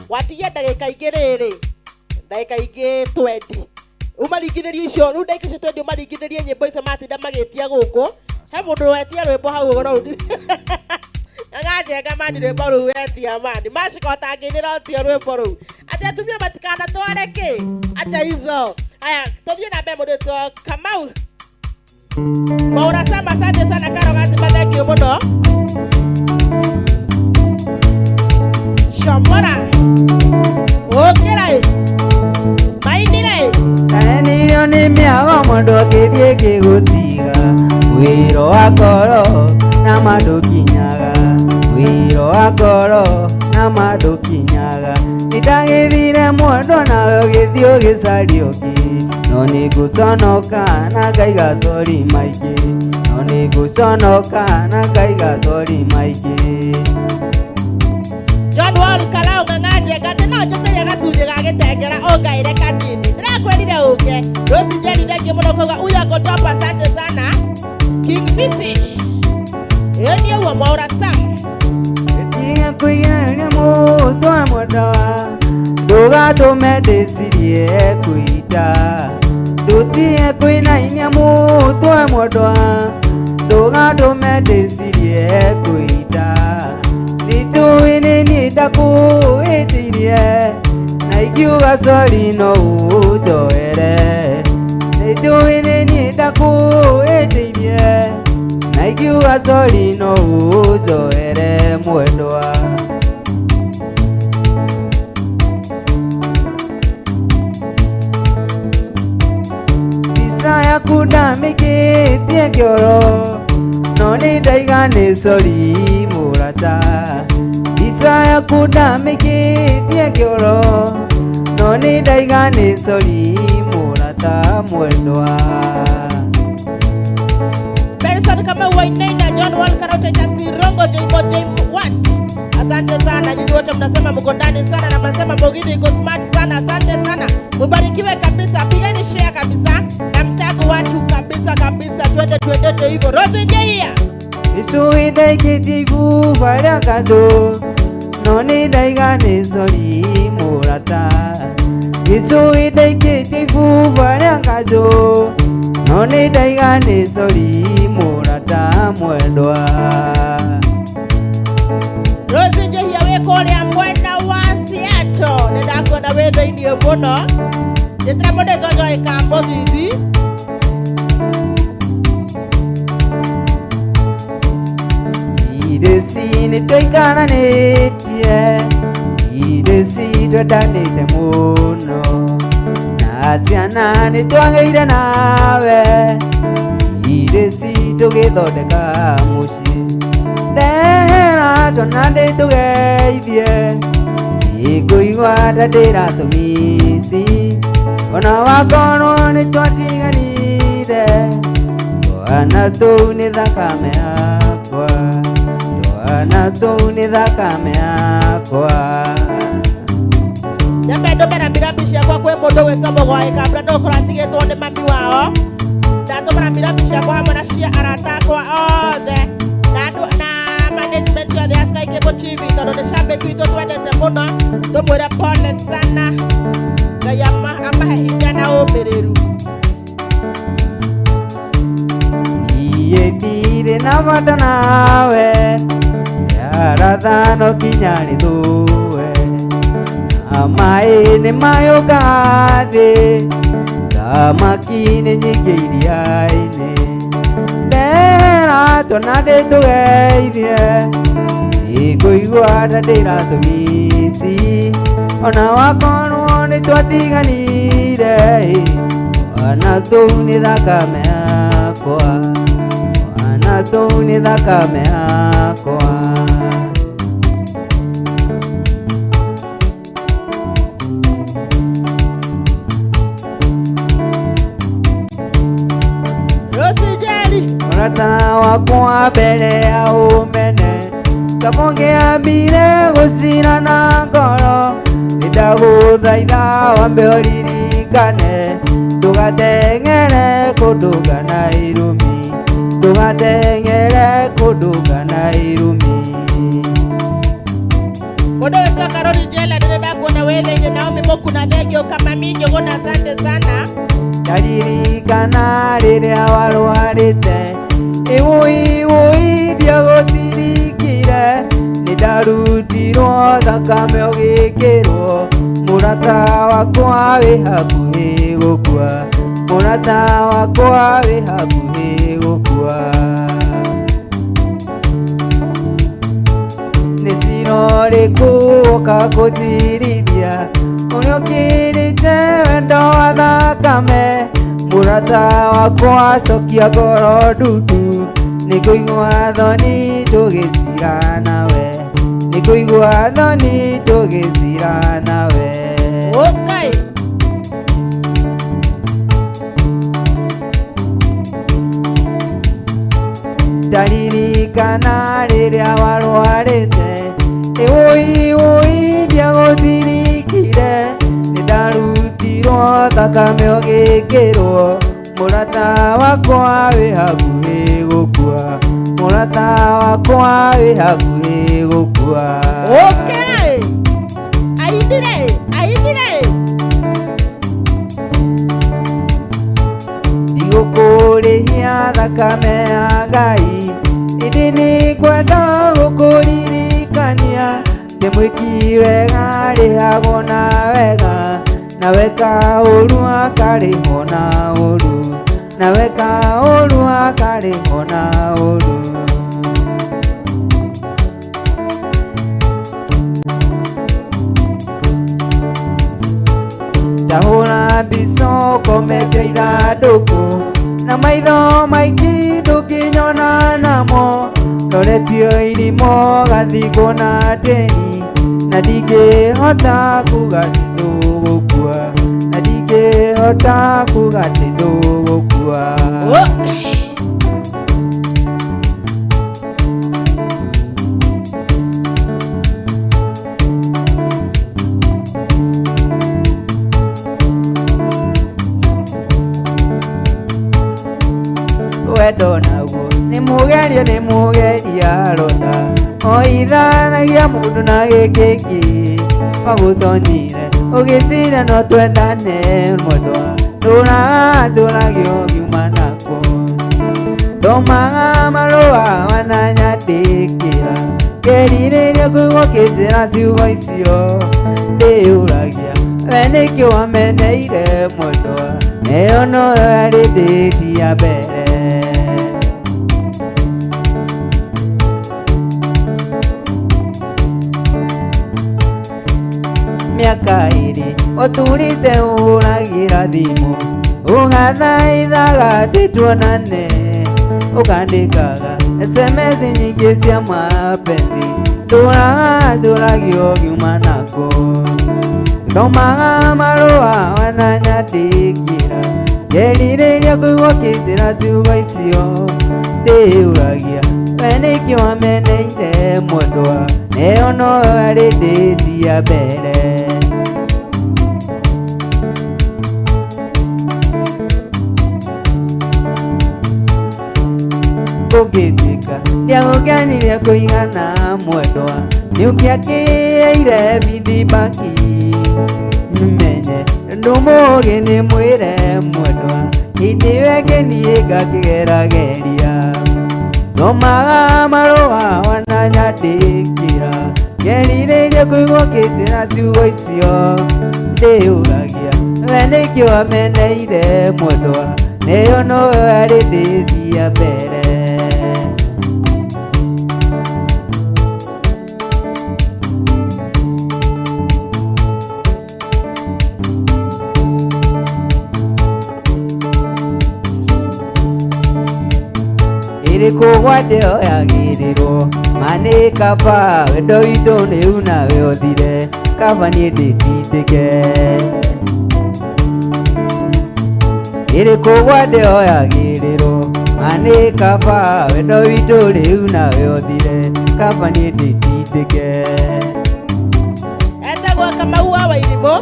watigia ndagĩka ingĩ rĩrĩ ndagĩka ingĩ 20 umaringithĩrie icio rĩu ndagĩka icio 20 umaringithĩrie nyĩmbo icio matinda magĩtia gũkũ he mũndũ wetia rwĩmbo hau ũgoro rũu Ngajenga mani rwĩmbo rũu wetia mani macikota ngĩnĩra ũtio rwĩmbo rũu atĩ atumia matikana twareke acha hizo haya tũthiĩ na mbere mũndũ wĩtwo Kamau Maura Samba, asante sana Karo Gatima, thank you muno. Shamora Okerai Mainire Nĩrĩo nĩ mĩago mũndũ akĩthiĩ kĩgũtiga wĩro wa ngoro na mandũkinyaga wĩro wa ngoro na mandũkinyaga nĩndagĩthire mũndũ nawe ũgĩthiĩ ũgĩcaria ũngĩ no nĩngũconoka na ngaiga sori maingĩ no nĩngũconoka na ngaiga sori maingĩ. John Wall Kalau Ngajenga tena ũtũteria gacunjĩ gagĩtengera ũngaire kanini ndĩrakwĩrire ũke Rosi Njeri thank you mũno kuga uya gotopa asante sana King Fisi ĩyo nĩ ũguo Maura Sam ĩtiga kũigania mũndũ wa mwendawa ndũgatũme ndĩcirie kwĩita ndũtige kũinainia mũndũ wa mwendawa ndũgatũme ndĩcirie kwĩita nĩtũĩ nĩ niĩ ndakũhĩtĩirie na ingiuga sori no ũnjoere nĩtũĩ nĩ niĩ ndakũhĩtĩirie na ingiuga sori no ũnjoere mwendwa. Mbica yaku ndamĩkĩtie kĩoro no nĩ ndaiga nĩ sori mũrata yaku ndamĩkĩtie kĩoro no nĩ ndaiga nĩ sori mũrata mwendwa. Benson kama Wainaina, John Walker, Uteta Sirongo, Jimbo What? Asante sana, nyinyi wote mnasema mko ndani sana na mnasema Mugithi iko smart sana. Asante sana. Mubarikiwe kabisa. Pigeni share kabisa. Na mtako watu kabisa. Twende hivyo. Rose Jehia. Isuide kitigu para kado. Noni daiga ni sori murata. Isuide kitigu para kado. Noni daiga ni sori murata mwendwa. Rose Jehia wekorea mwenda wa Seattle. Nedako na wewe ndio bono. Jetrabode jojo ikambo zizi. Idesi ni toikana netie. Idesi todanite muno. Nasiana ni tuangeire nawe. Idesi tugithondeka muci. Ndera tonande tugeithie. Ikuigua ndandĩra tũmisi. Ona wakorwo nĩ twatiganire. Twana tũu nĩ thakame yakwa. Twana tũu nĩ thakame yakwa. Nyambe ndũmĩra mirabi ciakwa kwĩ mũndũ wĩtagwo Gwaĩka Brando kũratigĩtwo nĩ mami wao. Ndatũmĩra mirabi ciakwa hamwe na cia arata akwa othe. Na management ya the Sky Cable TV tondũ nĩ shabiki witũ twendete mũno. Tũmwĩre pole sana. Ngai amahe hinya na ũmĩrĩru. Niĩ ndirĩ na bata nawe. Yaratha no kinya nĩthũe. Na maĩ nĩ mayũkaga thĩ. Thamaki nĩ nyingĩ iria-inĩ. Ndera twana ndĩtũgeithie. Ikuigua ndandĩra tũmisi. Ona wakorwo nĩ twatiganire. Twana tũu nĩ thakame yakwa. Twana tũu nĩ thakame yakwa. Rose Jeri. Mũrata wakwa mbere ya ũmene. Kamũngĩambire gũcirana ngoro. Nĩndagũthaitha wambe ũririkane. Ndũgateng'ere kũndũ kana irumi. Ndũgateng'ere kũndũ kana irumi. Mũndũ wĩtagwo Karoli Jela ndĩrenda kuona wethĩ-inĩ Naomi Mũkuna thengio kama Njũgũna asante sana. Ndaririkana rĩrĩa warwarĩte. Iwui ndiagũtirikire. Nĩndarutirwo thakame ũgĩkĩrwo. Mũrata wakwa wĩ hakuhĩ gũkua. Mũrata wakwa wĩ hakuhĩ gũkua. Nĩ cira ũrĩkũ ũka kũnjirithia. Ũrĩa ũkĩrĩte wendo wa thakame. Mũrata wakwa cokia ngoro ndundu. Nĩngũigua thoni tũgĩcira nawe. Nĩngũigua thoni tũgĩcira nawe. Okay. Ndaririkana rĩrĩa warwarĩte. Iwui ndiagũtirikire. Nĩndarutirwo thakame ũgĩkĩrwo. Mũrata wakwa wĩ hakuhĩ gũkua. Mũrata wakwa wĩ hakuhĩ gũkua. Okay. Aindire. Ndigũkũrĩhia thakame ya Ngai. Ĩndĩ nĩngwenda gũkũririkania. Ndĩ mwĩki wega rĩhagwo na wega. Na weka ũru akarĩhwo na ũru. Na weka ũru akarĩhwo na ũru. Ndahũra mbica ũkomete ithandũkũ. Na maitho maingĩ ndũngĩnyona namo. Roretio irimũ gathingwo na ndĩni. na ndingĩhota kuga atĩ ndũgũkua, na ndingĩhota kuga atĩ ndũgũkua. Wendo naguo nĩ mũgeria rota, o ithanagia mũndũ na gĩkĩngĩ wagũtonyire ũgĩtira no twendane mwendwa, ndũragio ngiuma nako, ndomaga marũa wananyandĩkĩra, ngerirĩria kũigua kĩnjĩra ciugo icio, ndĩyũragia we nĩkĩ wameneire mwendwa, ĩyo no yarĩ ndĩti ya mbere. Mĩaka ĩrĩ ũtũrĩte ũhũragĩra thimũ, ũgathaithaga ndĩtuonane, ũkandĩkaga SMS nyingĩ cia mapenzi, ndũragio ngiuma nako, ndomaga marũa wananyandĩkĩra, ngerirĩria kũigua kĩnjĩra ciugo icio, ndĩyũragia we nĩkĩ wameneire mwendwa, ĩyo no yarĩ ndĩti ya mbere. Ũngĩtuĩka ndiagũkenire kũigana mwendwa, nĩũkĩakĩire feedback, menye ndũmũũgĩ nĩ mwĩre mwendwa, hĩndĩ wekenie ngakĩgerageria, ndomaga marũa wananyandĩkĩra, ngerirĩria kũigua kĩnjĩra ciugo icio, ndĩyũragia we nĩkĩ wameneire mwendwa, ĩyo no yarĩ ndĩti ya mbere. Kũgwate oyagĩrĩrwo manĩ kaba, wendo witũ rĩu nawe ũthire, kaba niĩ ndĩtindĩke. Kũgwate oyagĩrĩrwo manĩ kaba, wendo witũ rĩu nawe ũthire, kaba niĩ ndĩtindĩke. Etagwo Kamau wa Wairimũ.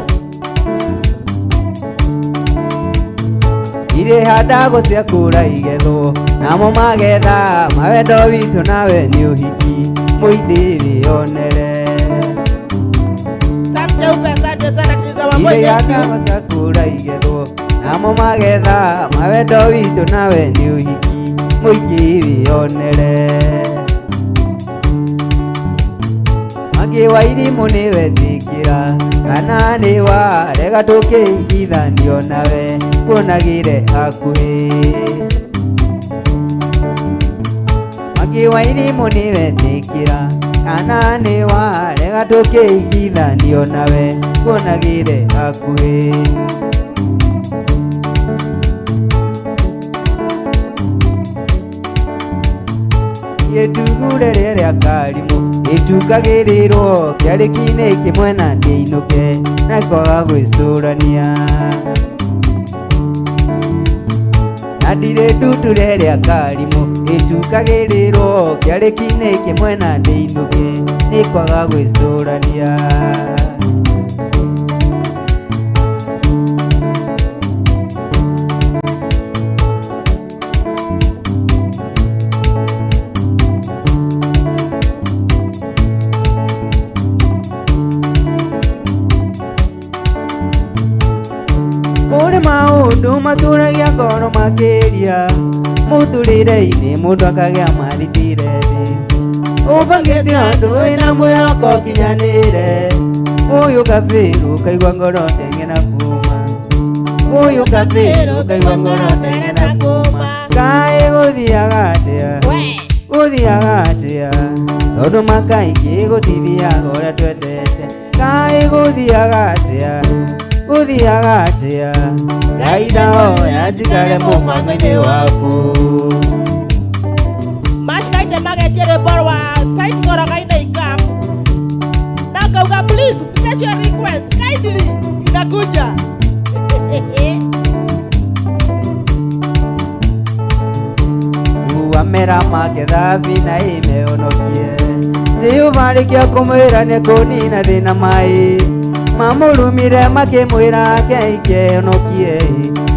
Irĩhandagwo cia kũra igethwo, namo magetha mawendo witũ nawe nĩ ũhiki, mũindĩrĩ onere. Irĩhandagwo cia kũra igethwo, namo magetha mawendo witũ nawe nĩ ũhiki, mũingĩrĩ onere. Mangĩ wa Irimũ nĩwetĩkĩra, kana nĩ warega tũkĩiguithanio nawe, kuonagĩre hakuhĩ. Mangĩ wa Irimũ nĩwetĩkĩra, kana nĩ warega tũkĩiguithanio nawe, kuonagĩre hakuhĩ. Gĩtugure rĩrĩa Karimũ ĩtungagĩrĩrwo, kĩarĩki-inĩ kĩmwe na ndĩinũke, na kwaga gwĩcũrania, na ndirĩ ndutu rĩrĩa Karimũ ĩtungagĩrĩrwo, kĩarĩki-inĩ kĩmwe na ndĩinũke, nĩ kwaga gwĩcũrania. Kũrĩ maũndũ matũragia ngoro makĩria, mũtũrĩre-inĩ mũndũ akagĩa mathitire thĩ, ũbangĩte andũ wĩna mwĩhoko kinyanĩre, ũyũ kabĩrũ kaigua ngoro ndeng'e na kuma, ũyũ kabĩrũ kaigua ngoro ndeng'e na kuma. Kaĩ gũthiaga atĩa, gũthiaga atĩa, tondũ makaingĩ gũtithiaga ũrĩa twendete, kaĩ gũthiaga atĩa, gũthiaga atĩa, Ngai ndahoya njikare mũbango-inĩ waku. Mashikaite magetie rwĩmbo rwa Saint Koroga-inĩ Ikam, na ngauga mawĩra make thabi na imehonokie Thiũmarĩkia kũmwĩra nĩ kũnina thĩna mai mamũrumire makĩmwĩra kehonokie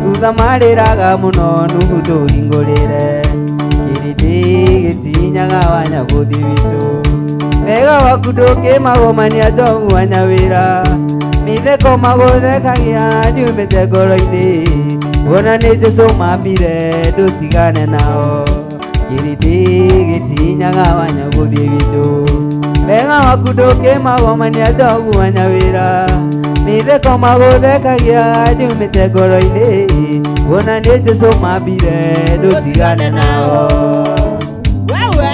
thutha marĩraga mũno nuthu tũhingũrĩre Kĩrĩndĩ gĩtinyaga Wanyagũthi witũ wega waku ndũkĩmagomania njogu Wanyawĩra mĩtheko magũthekagia ndiumĩte ngoro-inĩ wona nĩ Jesũ mambire ndũtigane nao Kĩrĩndĩ gĩtinyaga Wanyagũthi witũ wega waku ndũkĩmagomania njogu Wanyawĩra mĩtheko magũthekagia ndiumĩte ngoro-inĩ wona nĩ Jesũ mambire ndũtigane nao wewe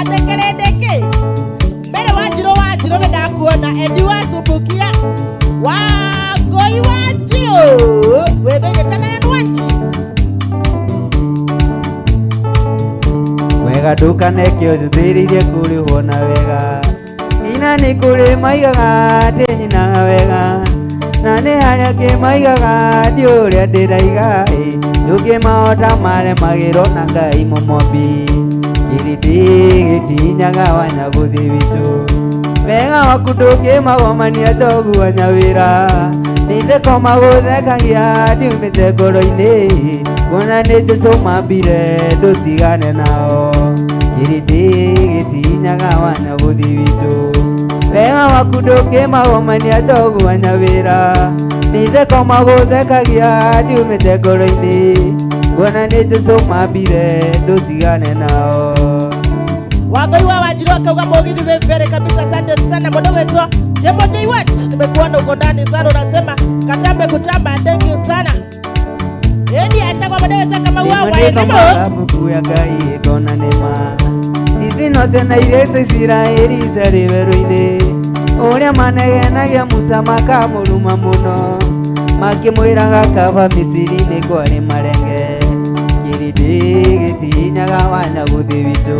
atekerendeke mbere Wanjirũ nĩndakuona endi wacumbukia Wangũi Wanjirũ wĩthũire Wanji wega ndũkaneke ũcũthĩrĩirie kũrĩhwo na wega ina nĩ kũrĩ maigaga atĩ nyinaga wega na nĩ harĩa kĩmaigaga ndi ũrĩa ndĩraiga ndũngĩmahota maremagĩrwo na Ngai mũmombi Kĩrĩndĩ gĩtinyaga Wanyagũthi witũ wega waku ndũngĩmagomania njogu Wanyawĩra mĩtheko magũthekagia ndiumĩte ngoro-inĩ wona nĩ Jesũ mambire ndũtigane nao Kĩrĩndĩ gĩtinyaga Wanyagũthi witũ wega waku ndũngĩmagomania njogu Wanyawĩra mĩtheko magũthekagia ndiumĩte ngoro-inĩ wona nĩ Jesũ mambire ndũtigane nao Wangũi wa Wanjirũ akauga mũgithi vipere kabisa. Asante sana mdogo wetu Timothy Wet, nimekuona uko ndani sana, unasema katambe kutamba. Thank you sana. Eni atakwa mdogo kama wewe waende Mungu ya Ngai kona nema izi no tena irete Isiraeli zariveruine ũrĩa manegenagia Musa makamũruma mũno makĩmwĩraga kaba Misiri nĩ kwarĩ marenge Kĩrĩndĩ gĩtinyaga Wanyagũthi witũ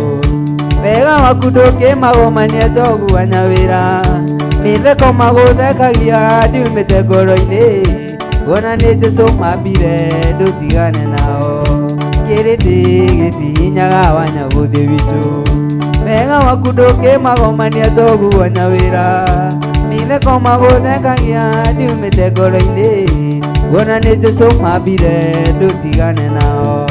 wega waku ndũkĩmagomania njogu Wanyawĩra mĩtheko magũthekagia ndiumĩte ngoro-inĩ wona nĩ Jesũ mambire ndũtigane nao Kĩrĩndĩ gĩtinyaga Wanyagũthi witũ wega waku ndũkĩmagomania njogu Wanyawĩra mĩtheko magũthekagia ndiumĩte ngoro-inĩ wona nĩ Jesũ mambire ndũtigane nao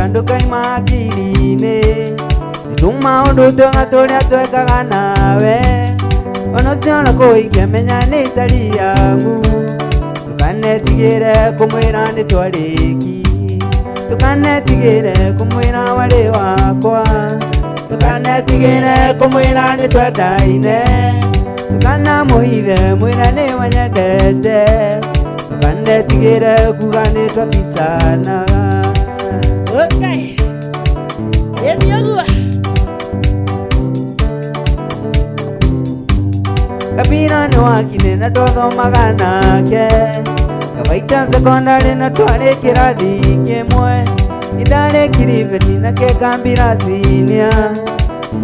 Ndukaima akili-inĩ tuma ũndũ twega tũrĩa twekaga nawe ona ciona kũikia menya nĩ itari yamu ndũkanetigĩre kũmwĩra nĩ twarĩki ndũkanetigĩre kũmwĩra warĩ wakwa ndũkanetigĩre kũmwĩra nĩ twendaine ndũkanamũhithe mwĩra nĩ wanyendete ndũkanetigĩre kuga nĩ twakicanaga Okay. Emiogua. Kabira nĩ wakinĩ na twathomaga nake Kawaita secondary na twarĩ kĩrathi kĩmwe nĩndarĩ kiribeti nake Kambira senior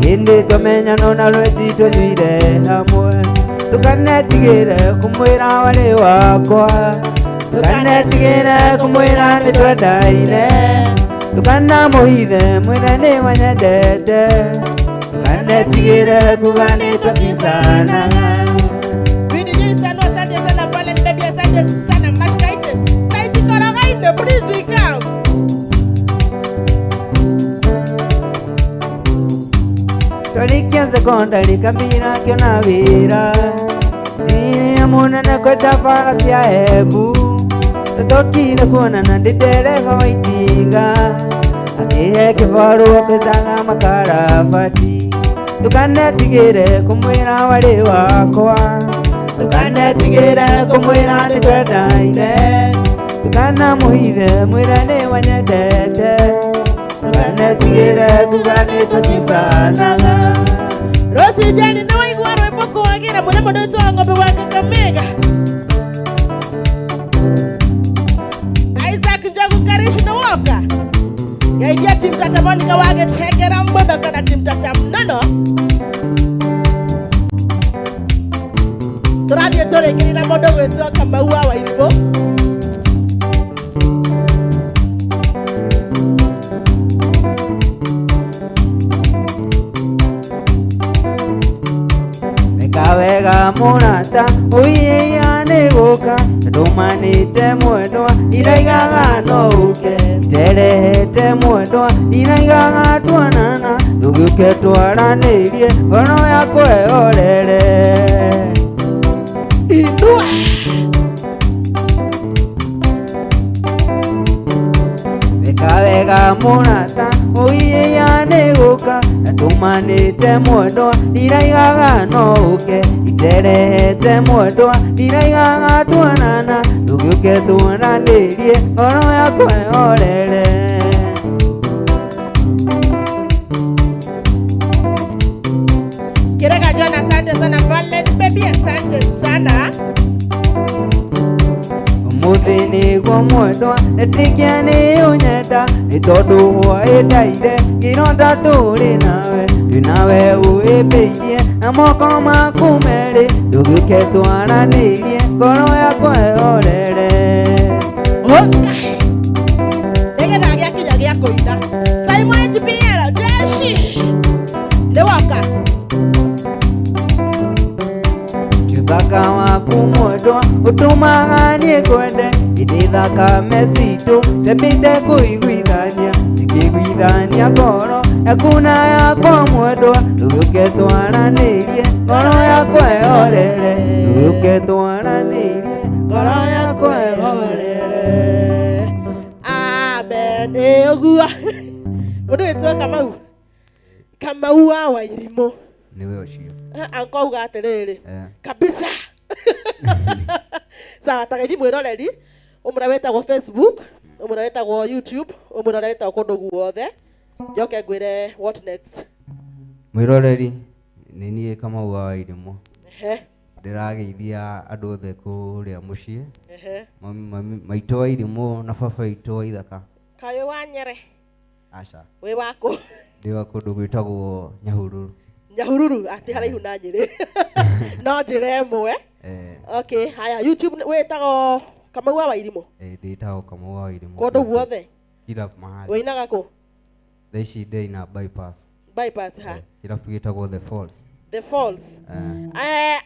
hĩndĩ twamenyana na rweti tũnyuire hamwe ndũkanetigĩre kũmwĩra warĩ wakwa ndũkanetigĩre kũmwĩra nĩ twendaine ndũkanamũhithe mwĩra nĩ wanyendete ndũkanetigĩre kuga nĩ twakicanaga Video sana, asante sana pale baby, asante sana mashkaite. Saiti korogaine, please come. Twarikia secondary Kambira akĩona wĩra thĩinĩ mũnene kwenda bara cia Embu tũcokire kuonana ndĩ ndereba wa itinga akĩhe kĩbarũa kwĩtaga makarabati ndũkanetigĩre kũmwĩra warĩ wakwa ndũkanetigĩre tukanetigire kumwira ni twendaine tukana muhithe mwira ni wanyendete tukanetigire kuga ni tutisanaga Rosi Jani na waigua rwimbo kuagira mune mundu wetu wa ng'ombe wa Kakamega Isaac Njogu Karishi na Woka Yaijia timtata Monica wage tegera mbondo kana timtata mnono Turathie turikirira mundu wetu Kamau wa Wairimu Kawega munata uiya ni guka ndumanite mwendwa iraigaga no uke terehete mwendwa iraigaga twanana nduguke twaranirie ono yakwe orere Inua Kawega munata uiya ni guka ndumanite mwendwa iraigaga no uke iterehete mwendwa iraigaga twanana nduguke twaranirie ono yakwe orere Kirega John, asante sana. Valen baby, asante sana. Muthini gwa mwendwa etikia ni unyenda ni tondu hwaitaire ironda turi nawe twinawe uimbeirie na moko maku meri nduguke twaranirie ngoro yakwe orere Nigetha giakinya gia kuina Simon Jibiera Jeshi ni Woka Thaka waku mwendwa utumaga nie kwende indi thakame citu cepinde kuiguithania cikiguithania ngoro yakuna yakwa mwendwa nduguke twaranirie ngoro yakwe orere nduguke twaranirie ngoro yakwe orere Amen. Ogua mundu wetwa Kamau wa Wairimu niwe ucio anko uga atiriri kabisa sawa tagaithi mwiroreri umura wetagwo Facebook umura wetagwo YouTube umura wetagwo kundu guothe njoke ngwire what next mwiroreri ni nie Kamau wa Wairimu ehe ndirageithia andu othe kuria mucii ehe maitũ wa Wairimu na baba itu wa ithaka kayo wa Nyere aca we wako ndi wa kundu gwitagwo Nyahururu ati haraihu na Nyeri no njira imwe okay haya YouTube wetagwo Kamau wa Wairimu nditagwo Kamau wa Wairimu kundu guothe kila mahali winaga ku thaici ndĩ na bypass ha kirabu gitagwo The Falls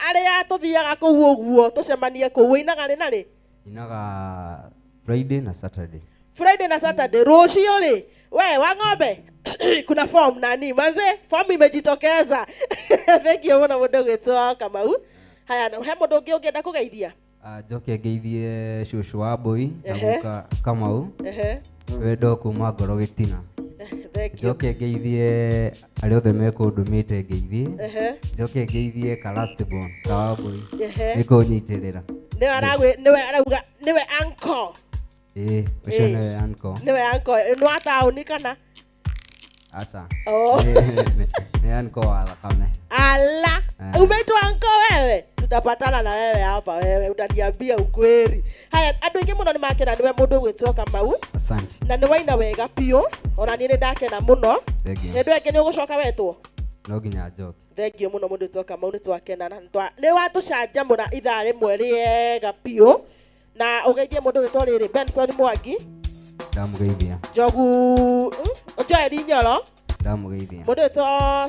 aria tuthiaga kuu uguo tucemanie kuu winaga ri na ri inaga Friday na Saturday rucio ri we wa ng'ombe kuna form nani manze form imejitokeza thank you muno mundu gwitwa Kamau haya he mundu ungi ungienda kugeithia njoke ngeithie shushu wa Mbui na guka Kamau wendo kuma ngoro gitina njoke ngeithie aria othe mekundumite ngeithie njoke ngeithie Kalastborn wa Mbui nikunyitirira niwe arauga niwe anko ucio niwe anko nwa tauni kana aca ni anko wa thakame ala umeitwa anko wewe tutapatana na wewe hapa wewe utaniambia ukweli haya andu ingi muno ni makena niwe mundu gwitwo Kamau asante na ni waina wega pio ona ni ndakena muno ni ndu ingi ni ugucoka wetwo no nginya njoke thank you muno mundu gwitwo Kamau ni twakena na ni watucanjamura ithaa rimwe riega pio na ugeithie mundu gwitwo riri Benson Mwangi ndamugeithia Njogu Joel Nyoro ndamugeithia mundu wetwo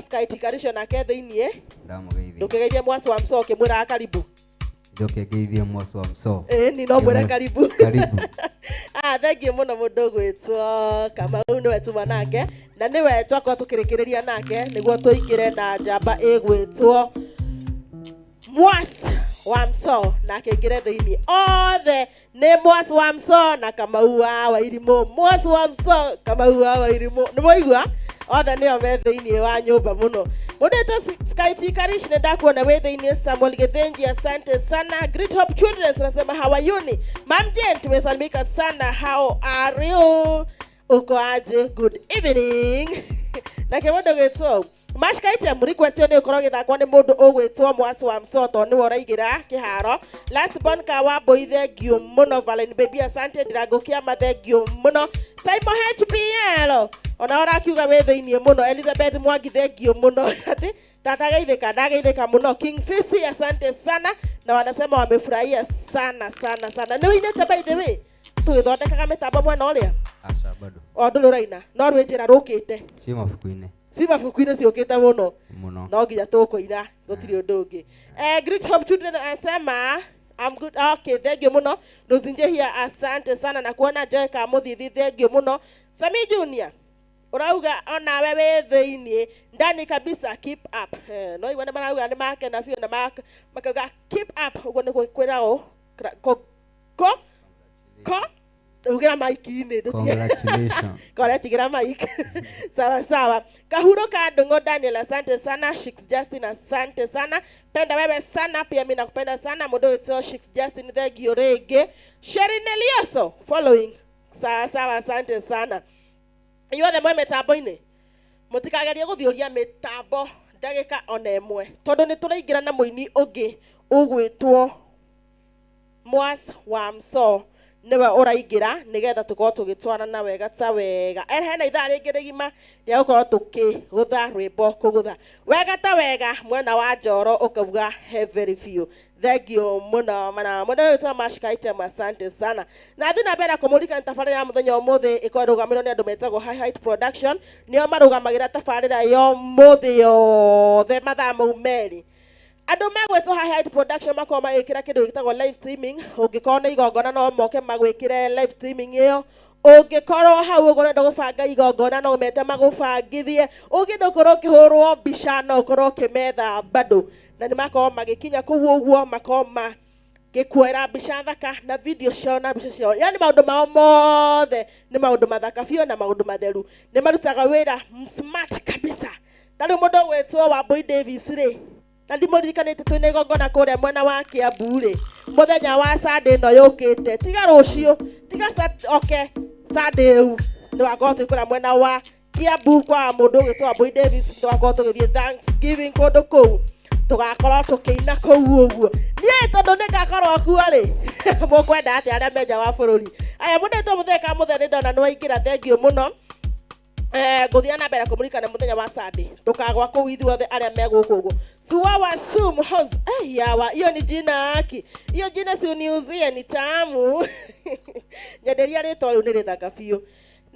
Sky Tikarisho nake thiinie ndamugeithia ndukigeithie Mwasi wa Msoo kimwira karibu njoke ngeithie Mwasi wa Msoo ni no mwira karibu thank you muno mundu gwitwo Kamau niwe tuma nake na niwe twakwa tukirikiriria nake niguo tuikire na njamba igwitwo Mwasi wa Msoo nake ingire thiini othe ni Mwasi wa Msoo na Kamau wa Wairimu Mwasi wa Msoo Kamau wa Wairimu ni moigua othe nĩo me thĩinĩ wa nyũmba mũno. Mũndũ Skype Karish nĩ ndakuona we thĩinĩ. Samuel Githenji, asante sana. Great Hope Children tunasema how are you? Mam Jane tumesalimika sana, how are you? Uko aje? Good evening. Na kĩmũndũ gĩtwo Mashkaite requestio nĩ ũkorwo gĩthakwo nĩ mũndũ ũgwĩtwo Mwasi wa Msoto nĩ woraigĩra kĩharo. Last born kawa boithe ngio mũno. Valen baby asante. Ndiragokia mathengio mũno. Simon HPL ona orakiuga we thĩinĩ mũno. Elizabeth Mwangi thengio mũno. Ati tata geithĩka mũno. King Fisi asante sana na wanasema wamefurahia sana. Nĩ uinete by the way tũgĩthondekaga mĩtambo mwena ũrĩa acha bado ndũrĩ raina no rwĩnjĩra rũkĩte si mafuku-inĩ ciũkĩte mũno no nginya tũkũina gũtirĩ ũndũ ũngĩ. Great Hope Children asema I'm good. Okay, thank you muno. Nuzinjehia asante sana na kuona Joy Kamuthi, thank you muno. Sami Junior urauga ona wewe thĩinĩ ndani kabisa, keep up. No iwana marauga nĩ make na fio na makaga keep up. Ugo nĩ kwĩra ko ugira maiki-inĩ. Congratulations. Tigira maiki. Sawa. Kahuro Kadongo Daniel asante sana. Shix Justin asante sana. Penda wewe sana pia mimi nakupenda sana. Mudo wetu Shix Justin thank you rege. Sherin Elioso following. Sawa asante sana. Inyuothe mwe mĩtambo-inĩ mũtikagerie gũthiũria mĩtambo ndagĩka ona ĩmwe tondũ nĩ tũraingĩra na mũini ũngĩ ũgwĩtwo Mwasi wa Mso niwe ũraingĩra nĩgetha tũkorwo tũgĩtwarana wega ta wega. Hena ithaa rĩngĩ rĩgima rĩa gũkorwo tũkĩgũtha rwĩmbo kũgũtha wega ta wega mwena wa Njoro ũkauga heavy few. Thank you mũno mana mũndũ wĩtwa Mashkaite asante sana. Na thiĩ na mbere kũmũrika tabarĩra ya mũthenya ũmũthĩ ĩkorwo ĩrũgamĩrĩirwo nĩ andũ metagwo High Height Production. Nĩo marũgamagĩra tabarĩra ya ũmũthĩ yothe mathaa mau merĩ. Andũ megwĩtwo High Height Production makorwo magĩkĩra kĩndũ gĩtagwo live streaming. Ũngĩkorwo nĩ igongona no moke magwĩkĩre live streaming ĩyo. Ũngĩkorwo hau ũguo ũrenda gũbanga igongona no mete magũbangithie. Ũngĩenda ũkorwo ũkĩhũrwo mbica no ũkorwo ũkĩmetha bado. Na nĩ makorwo magĩkinya kũu ũguo makorwo magĩkuoera mbica thaka na video ciao na mbica ciao. Yani maũndũ mao mothe nĩ maũndũ mathaka biũ na maũndũ matheru. Nĩ marutaga wĩra smart kabisa. Na rĩu mũndũ ũgwĩtwo Wambui Davis rĩ na ndimũririkanĩte twĩna igongona kũrĩa mwena wa Kiambu rĩ mũthenya wa Sunday no yũkĩte tiga rũciũ tiga Sunday ũũ nĩ wakorwo twĩkũra mwena wa Kiambu kwa mũndũ ũgwĩtwo Wambui Davis twakorwo tũgĩthiĩ Thanksgiving kũndũ kũu tugakorwo tukĩina kũu ũguo. Niĩ tondũ nĩngakorwo kuo rĩ mũkwenda atĩ arĩa menja wa bũrũri. Aya mũndũ mũtheka mũthenya ndona nĩ waingĩra thank you mũno. Gũthiĩ na mbere kũmũrika na mũthenya wa Sunday tukagwa kũu ithuothe arĩa megũkũ ũguo. Suwawa Sum House yawa hiyo ni jina yake. Hiyo jina si uniuzie ni tamu. Nyenderia rĩtwa rĩu nĩ rĩthaka biũ.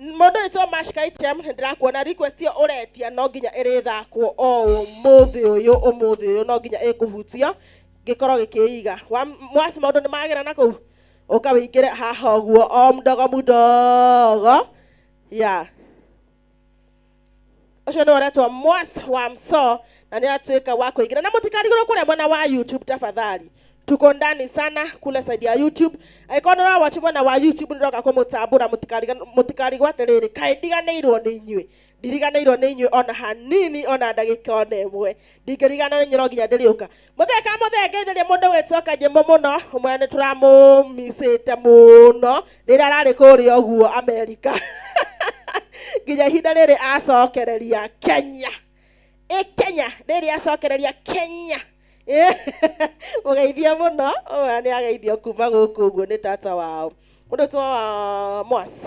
Mũndũ wĩtwo Mashkaite ndĩrakuona request ĩyo ũretia no nginya ĩrĩthakwo o ũmũthĩ ũyũ no nginya ĩkũhutio gĩkorwo gĩkĩiga. Mwasi maũndũ nĩ magĩra na kũu ũkawĩingĩre haha ũguo o mdogo ya ũcio nĩ ũretwo Mwasi wa Mso na nĩ atuĩka wa kũingĩra na mũtikarigũrwo kũrĩa mwena wa YouTube tafadhali. Tuko ndani sana kule side ya YouTube. Aikona wa watch mwena wa YouTube ndoka kũmũtambũra mũtikarigwo atĩrĩrĩ kaĩ ndiganĩirwo nĩ inyuĩ ona hanini ona ndagĩka ona ĩmwe ndingĩrigana nĩ nyoro nginya ndĩrĩũka. Mũthegeithĩrie mũndũ wĩtwo Kajembo mũno ũmwe nĩ tũramũmicĩte mũno rĩrĩa ararĩ kũrĩa ũguo Amerika. Nginya ihinda rĩrĩ acokereria Kenya rĩrĩ acokereria Kenya. Mũgeithia mũno ũyũ nĩ ageithio kuma gũkũ ũguo nĩ tata wao mũndũ twa Mwasi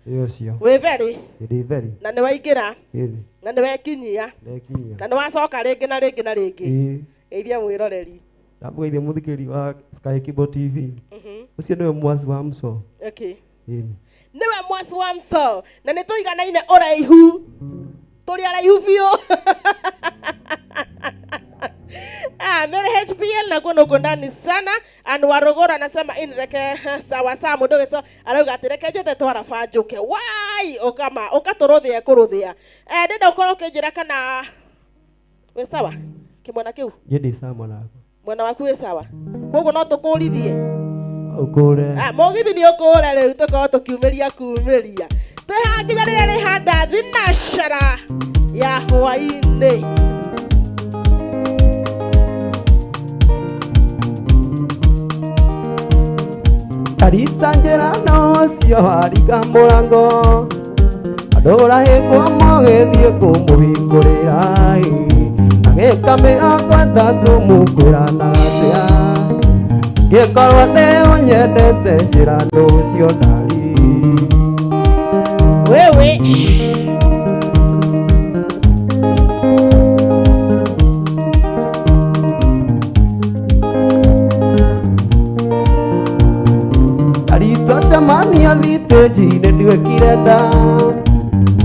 Yocio we very na nĩ waingĩra na nĩ wekinyia na nĩ wacoka rĩngĩ na rĩngĩ geithia mwĩroreri ndamũgeithia mũthikĩrĩri wa Sky Kibo TV ũcio nĩwe Mwasi wa Mso. Okay nĩwe Mwasi wa Mso na nĩ tũiganaine ũraihu tũrĩ araihu biũ. Mere HPL na kuno ndani sana Anwarogora anasema inreke sawa mũndũ gĩco arauga atĩ reke njethe twarafa njũke wai ũkatũrũthia kũrũthia ndenda ũkorwo ũkĩnjĩra kana wĩ sawa kĩmwana kĩu ndĩ sawa mwanako mwana waku wĩ sawa koguo no tũkũrithie ũkũre mũgithi nĩ ũkũre rĩu tũkorwo tũkiumĩria kumĩria twĩha nginya rĩrĩa rĩhanda thinash biashara ya hwaini. Tarita njĩra no cio haringa mũrango andũra hĩngwo magĩthiĩ kũmũhingũrĩra agĩka mĩrongo ĩtatũ mũkwĩranaga atĩa ngĩkorwo nĩ ũnyendete njĩra no cio ndari wewe Semania thitĩnji-inĩ nduĩkire nda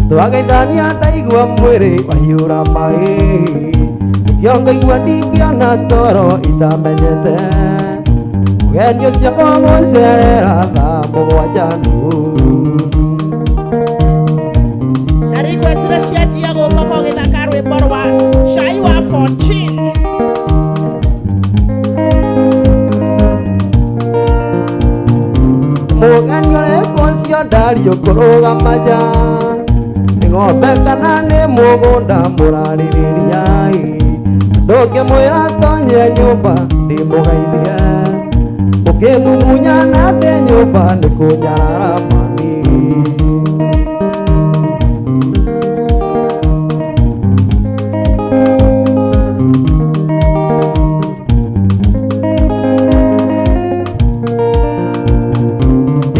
twageithania ndaigua mwĩrĩ wahiũra maĩ nĩkĩo ngaigua ndingĩona toro itamenyete mũgeni ũcio ũgũcerera thaa mũgwanja nuthu na requestire cianjia gũka gũgĩthaka rwĩmbo rwa cai wa 14. Mũgeni ũrĩkũ ũcio ndario kũrũgama nja nĩ ng'ombe kana nĩ mũgũnda mũrarĩrĩria ndũngĩmwĩra tonye nyũmba ndĩmũgeithie ũkĩmumunya na ndĩ nyũmba nĩ kũnyarara mami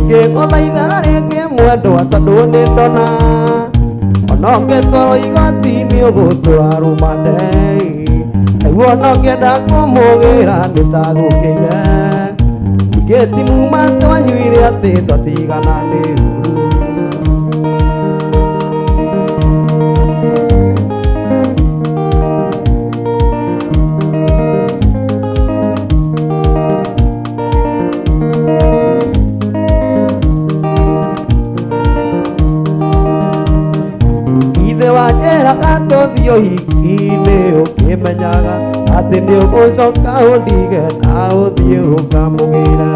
ngĩgũthaitha rĩngĩ mwendwa tondũ nĩ ndona ona ũngĩtwarwo igoti-inĩ ũgũtũra rũmande naiguo no ngĩenda kũmũgĩra nĩtagũkĩire ingĩtimuma twanyuire atĩ twatigana nĩ huru tũthiĩ ũhiki-inĩ ũkĩmenyaga atĩ nĩ ũgũcoka ũndige na ũthiĩ ũkamũgĩra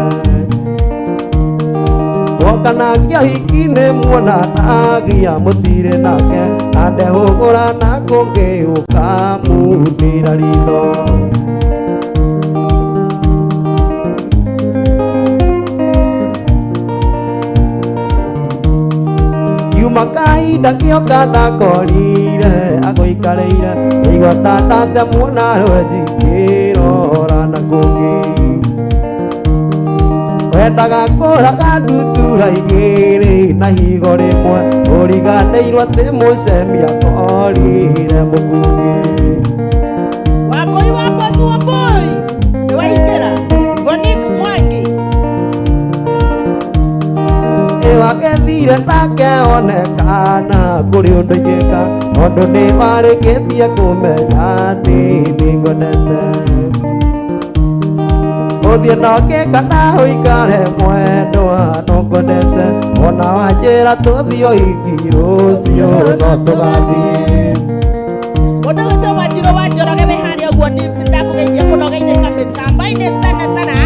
woka nake ũhiki-inĩ muona nagia mũtirĩ nake na ndehũgũra na kũngĩ ũkamundĩra ritho makahinda kĩoka ndakorire agũikarĩire igwata ndate muona rwenji kĩrora na kũngĩ wendaga kũraga ndutura igĩrĩ na higo rĩmwe ũriganĩirwo atĩ mũcemia korire mũkungi Wambui wambosu wambui nĩwaingĩra Vonik Mwangi wagethire nake onekana kũrĩ ũndũ ingĩka tondũ nĩ warĩkĩtie kũmenya atĩ nĩngonete ũthiĩ noke kana ũikare mwendwa nũngonete ona wanjĩra tũthiĩ ũhiki rũciũ no tũgathiĩ mũndũ wĩtwo Wanjirũ wa Njoroge wĩ harĩa ũguo Nips ndakũgeithia mũno geithĩka mĩtambo-inĩ sana sana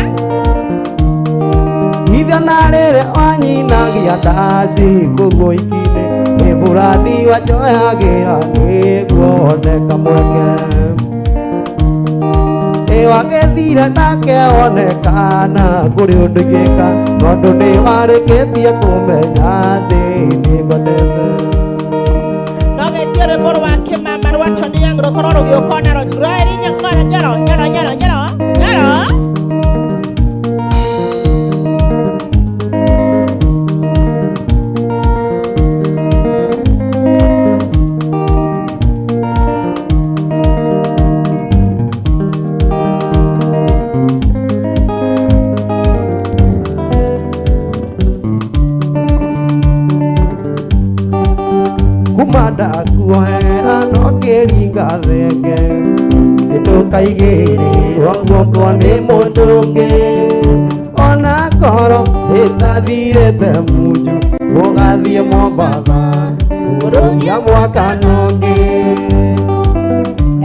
Hivyo na rĩrĩ wanyinagia ndaci kũguo ikinĩ nĩ burani wanjoyagĩra nĩguo oneka mweke wagethire nake onekana kũrĩ ũndũ ingĩka tondũ nĩ warĩkĩtie kũmenya atĩ nĩngonete nogetie rwĩmbo rwa kĩmama rwa Tony Young rũkorwo rũgĩũka na rũrĩ nyoro ndakuohera no kĩringa thenge tũkaigĩrĩ guoko nĩ mũndũ ũngĩ ona korwo ĩtathirĩte munju ũgathiĩ Mombatha ũrũgia mwaka nũngĩ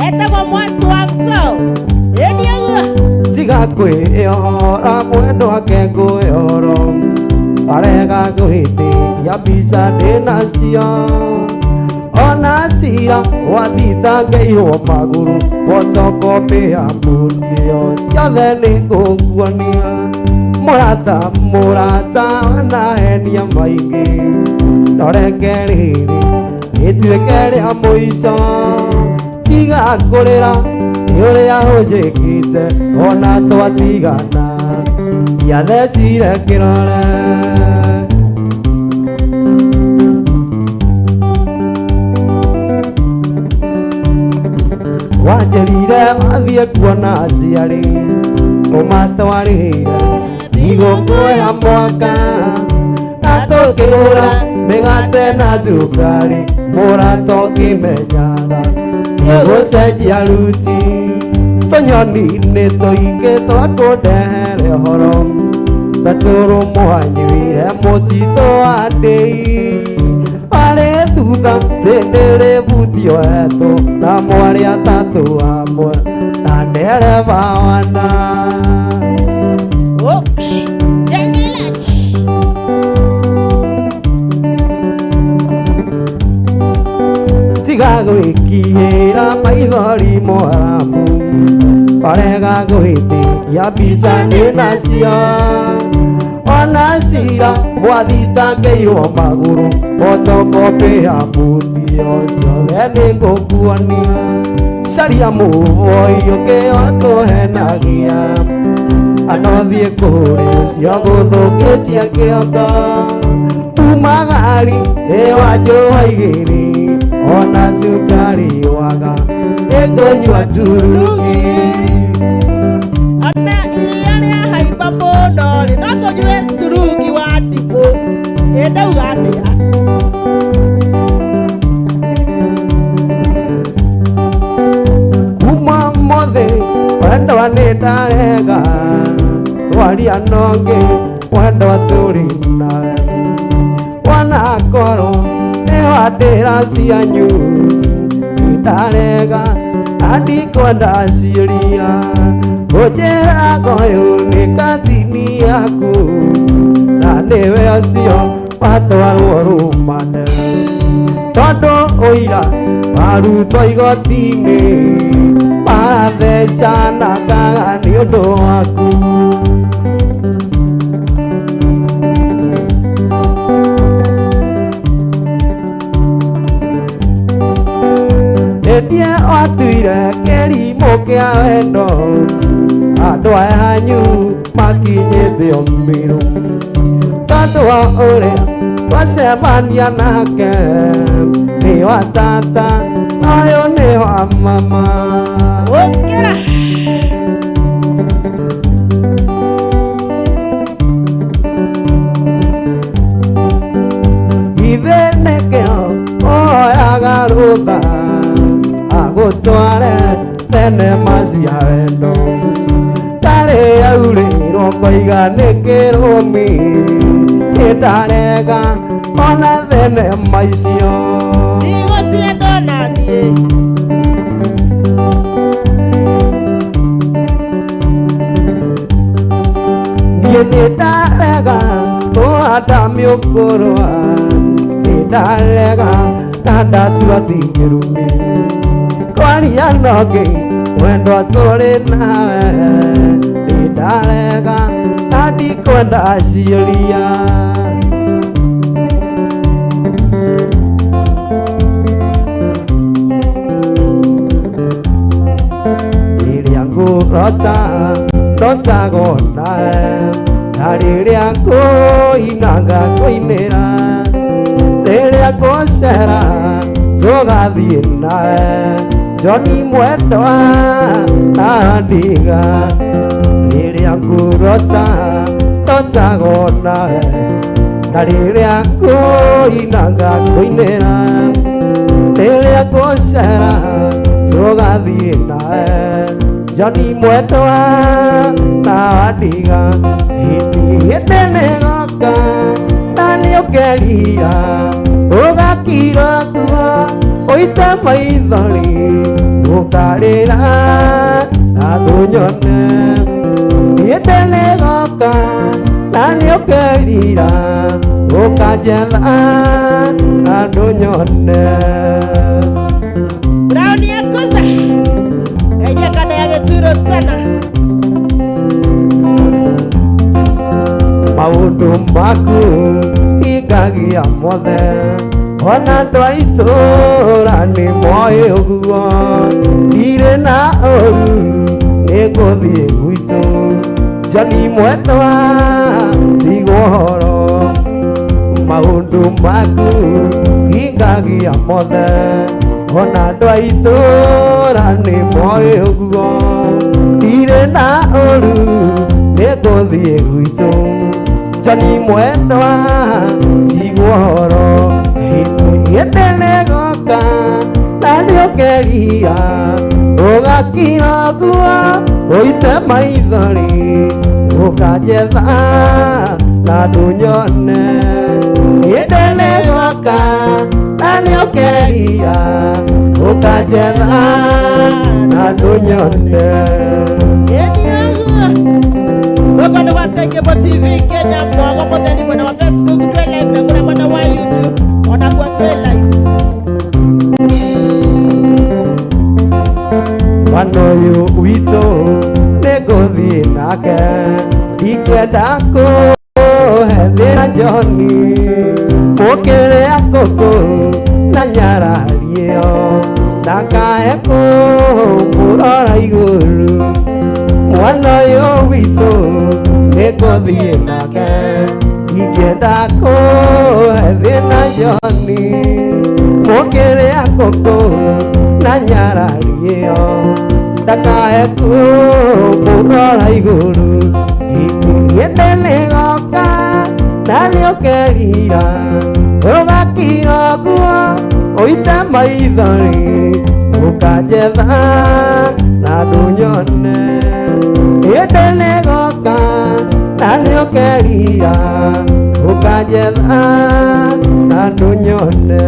etagwo Mwansu wa Mso ĩni ũguo tiga kwĩyora mwendwa ke ngwĩyoro arega ngũhĩtĩria mbica ndĩ nacio ona cira wathitangĩirwo magũrũ photocopy ya mbũndi ĩyo ciothe nĩ ngũkuonia mũrata wanahenia maingĩ ndoreke rĩrĩ rĩtuĩke rĩa mũico tiga kũrĩra nĩ ũrĩa hũnjĩkĩte ona twatigana ndiathecire kĩrore wanjĩrire wathiĩ kuona aciarĩ ũmatwarĩire igũkũoya mwaka na tũkĩgũra mĩgate na cukari mũrata ũkĩmenyaga nĩũgũcenjia ruti tũnyoni-inĩ tũingĩ twakũndehere ũhoro tatũrũmwanyuire mũtitũ wa ndĩi warĩ thutha tĩndĩrĩbutio etũ na mwarĩ atatũ amwe na ndereba wana tiga gwĩkihĩra maithori mwaramu warega gwĩtĩkia mbica nĩ nacio ona cira mwathitangĩirwo magũrũ photocopy ya mbũndi ĩyo ciothe nĩ ngũkuonia caria mũboi ũkĩo tũhenagia anothiĩ kũrĩ ũcio gũthũkĩtie kĩongo umagari ĩwanjũa igĩrĩ ona cukari waga nĩngũnyua turugi ona iria rĩa haimba mũno rĩ no tũnyue turugi wa ndimũ ĩndauga atĩa kuma mothe wendwa nĩ ndarega twaria nongĩ wendwa tũrĩ nawe wanakorwo nĩwandĩra cianyu ndarega andikwenda ciũria ũnjĩraga ũyũ nĩ kazini yaku na nĩwe ũcio watwarwo rũmande tondũ ũira warutwo igoti-inĩ marathecanaga nĩ ũndũ waku ndie watuire kĩrimũ kĩa wendo andũ aya hanyu makinyĩte ũmĩrũ tondũ wa ũrĩa twacemania nake nĩ wa tata ũyũ nĩ wa mama ũkĩra ithe nĩkĩo oyaga rũtha agũtware thenema cia wendo tarĩ aurĩrwo ngoiga nĩ kĩrũmi nĩndarega ona thenema icio ndigũcienda ona niĩ niĩ nĩndarega kũhanda mĩũngũrwa nĩndarega na ndatua thingĩrũmi kwaria nongĩ wendo tũrĩ nawe nĩndarega na ndikwenda ciũria rĩrĩa ngũrota ndotago nawe na rĩrĩa ngũinaga ngũinĩra rĩrĩa ngũcera tũgathiĩ nawe Johnny mwendwa na ndiga rĩrĩa ngũrota ndotago nawe na rĩrĩa ngũinaga ngũinĩra rĩrĩa ngũcera tũgathiĩ nawe Johnny mwendwa na ndiga hĩndĩ nĩgoka na nĩũkeria ũgakira nguo ũite maithori ũkarĩra andũ nyone hĩndĩ nĩgoka na nĩũkerira ũkanjetha andũ nyone maku hingagia mothe ona ndwaitura ni moyo guo ndire na oru niguthie gwitu jani mwetwa thigoro maundu maku hingagia mothe ona ndwaitura ni moyo guo ndire na oru niguthie gwitu jani mwetwa thigoro yetele goka talio keria ogakira gua oite maithori okajetha na dunyone yetele goka talio keria okajetha na dunyone Welcome to Sky Cable TV Kenya. Mwago poteni mwana wa Facebook twe live na kuna mwana wa YouTube ona kwa twe live. Wanoyo wito negothi nake ikwenda kuhethira Johni mukire akoko na nyarario ndakae kumurora iguru Wanoyo wito negothi nake ikwenda kuhethira Johni mukire akoko na nyarario ndakae kumurora iguru yendele goka talio keria ogakira guo oite maithori ukajetha na dunyone yendele goka talio keria ukajetha na dunyone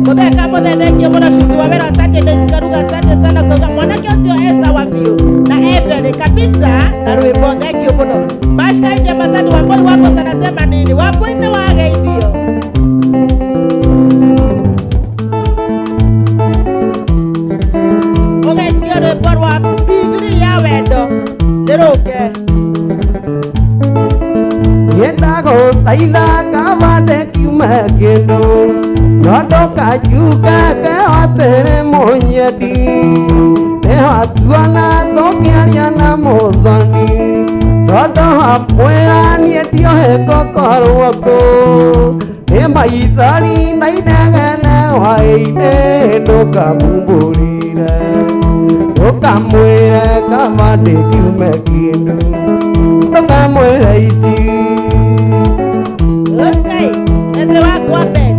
Mutheka muthethekio muno shuzi wa wera Saturdays karuga asante sana kwa mwanake usio esa wa view na Evelyn kabisa na rwimbo thank you muno Bashka nje masani wapoi wako sana sema nini wapoi na wage hivyo Ogetio rwimbo rwa bigri ya wendo niruke Yendago taila kavade kiume kendo Nodoka juga ke hotere monyedi Nehatuana tokiaria na mothoni Sodo hapuera niedio heko korwako Nemaithari na inegene waine Ndoka mumburire Ndoka mwire kavade kiume kendo Ndoka mwire isi Okay, eze wako wape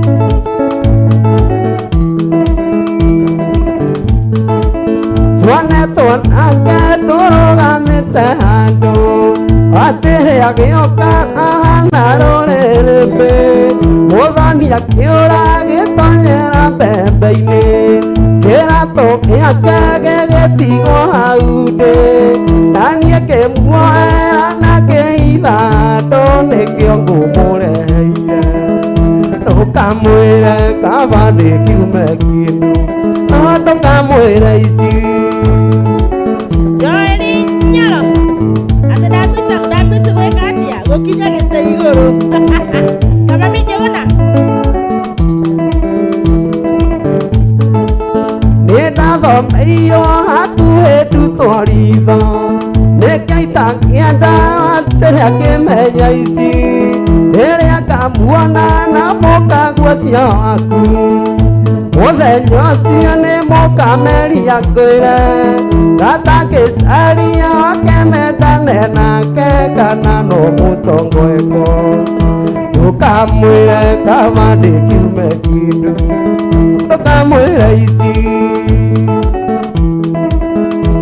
Swaneton ake torogamite handu atere agioka ahana rorerebe muthani akiura gitonyera mbembe-ini kirato giake gigitigo hau ndi nanie kimuoera na kihitha nikio ngumureheire ndukamwire kavandi kiume kindu no ndukamwire ici Joeli Nyalo ati ndambitse gwika atia gukinya gite iguru kama minjegona nĩndathomeirwo hakuhĩ ndutwaritho nĩngaita kĩenda atĩrĩa kĩmenya ici rĩrĩa ngamuona na mũkagua ciaku mũthenya ũcio nĩ mũkameria ngwĩre gatangĩcaria wakemendane nake kana no mũtongweko ndũkamwĩre kavandĩ kiume kindu ndũkamwĩre ici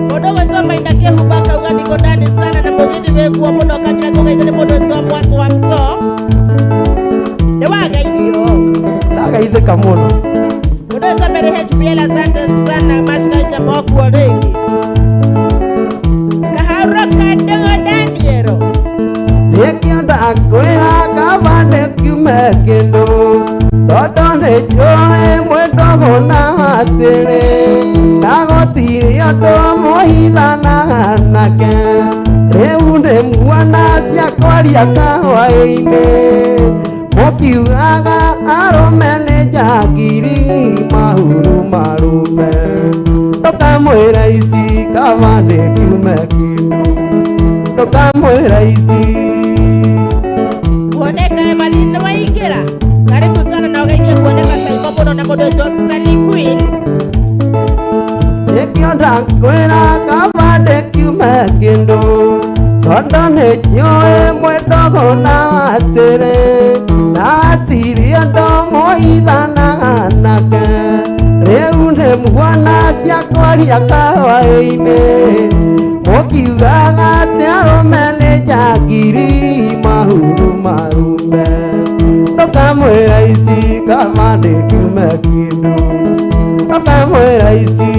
mundu gwitwo mainda kĩhumba kauga ndiko ndani sana na mũgithi wĩkuo mũno kanyira kũgeithia nĩ mũndũ wĩtwo mwaco wa mco nĩ wageithio ndagaithĩka mũno mundu wĩtwo Mary HPL asante sana mashikaita mokuo rĩngĩ kaharoka ndego Daniero nĩkĩenda kwĩra kavandĩ kiume kĩndũ tondũ nĩnjũĩ mwĩndogo na atĩrĩ ndagotire andũ mũhithanaga nake rĩu ndĩmuona cia kwaria kahwaĩ-inĩ mũkiugaga arũme nĩ njangiri mahuru marume ndũkamwĩra ici kama nĩ kiume kindu ndũkamwĩra ici kuoneka Evelyn Waigĩra karibu sana na ũgeithie kuoneka Saiko mũno na mũndũ wĩtwo Sally Queen ĩkĩonda kwĩra kama nĩ kiume kindu Sonda nĩ njũĩ mwĩndogo na atĩrĩ naciria ndomũithanaga nake rĩu nĩ mwana cia kwaria kahwaĩ-inĩ mũkiugaga atĩ arũme nĩ njangiri mahuru marume ndũkamwĩra ici kama nĩ kiume kindu ndũkamwĩra ici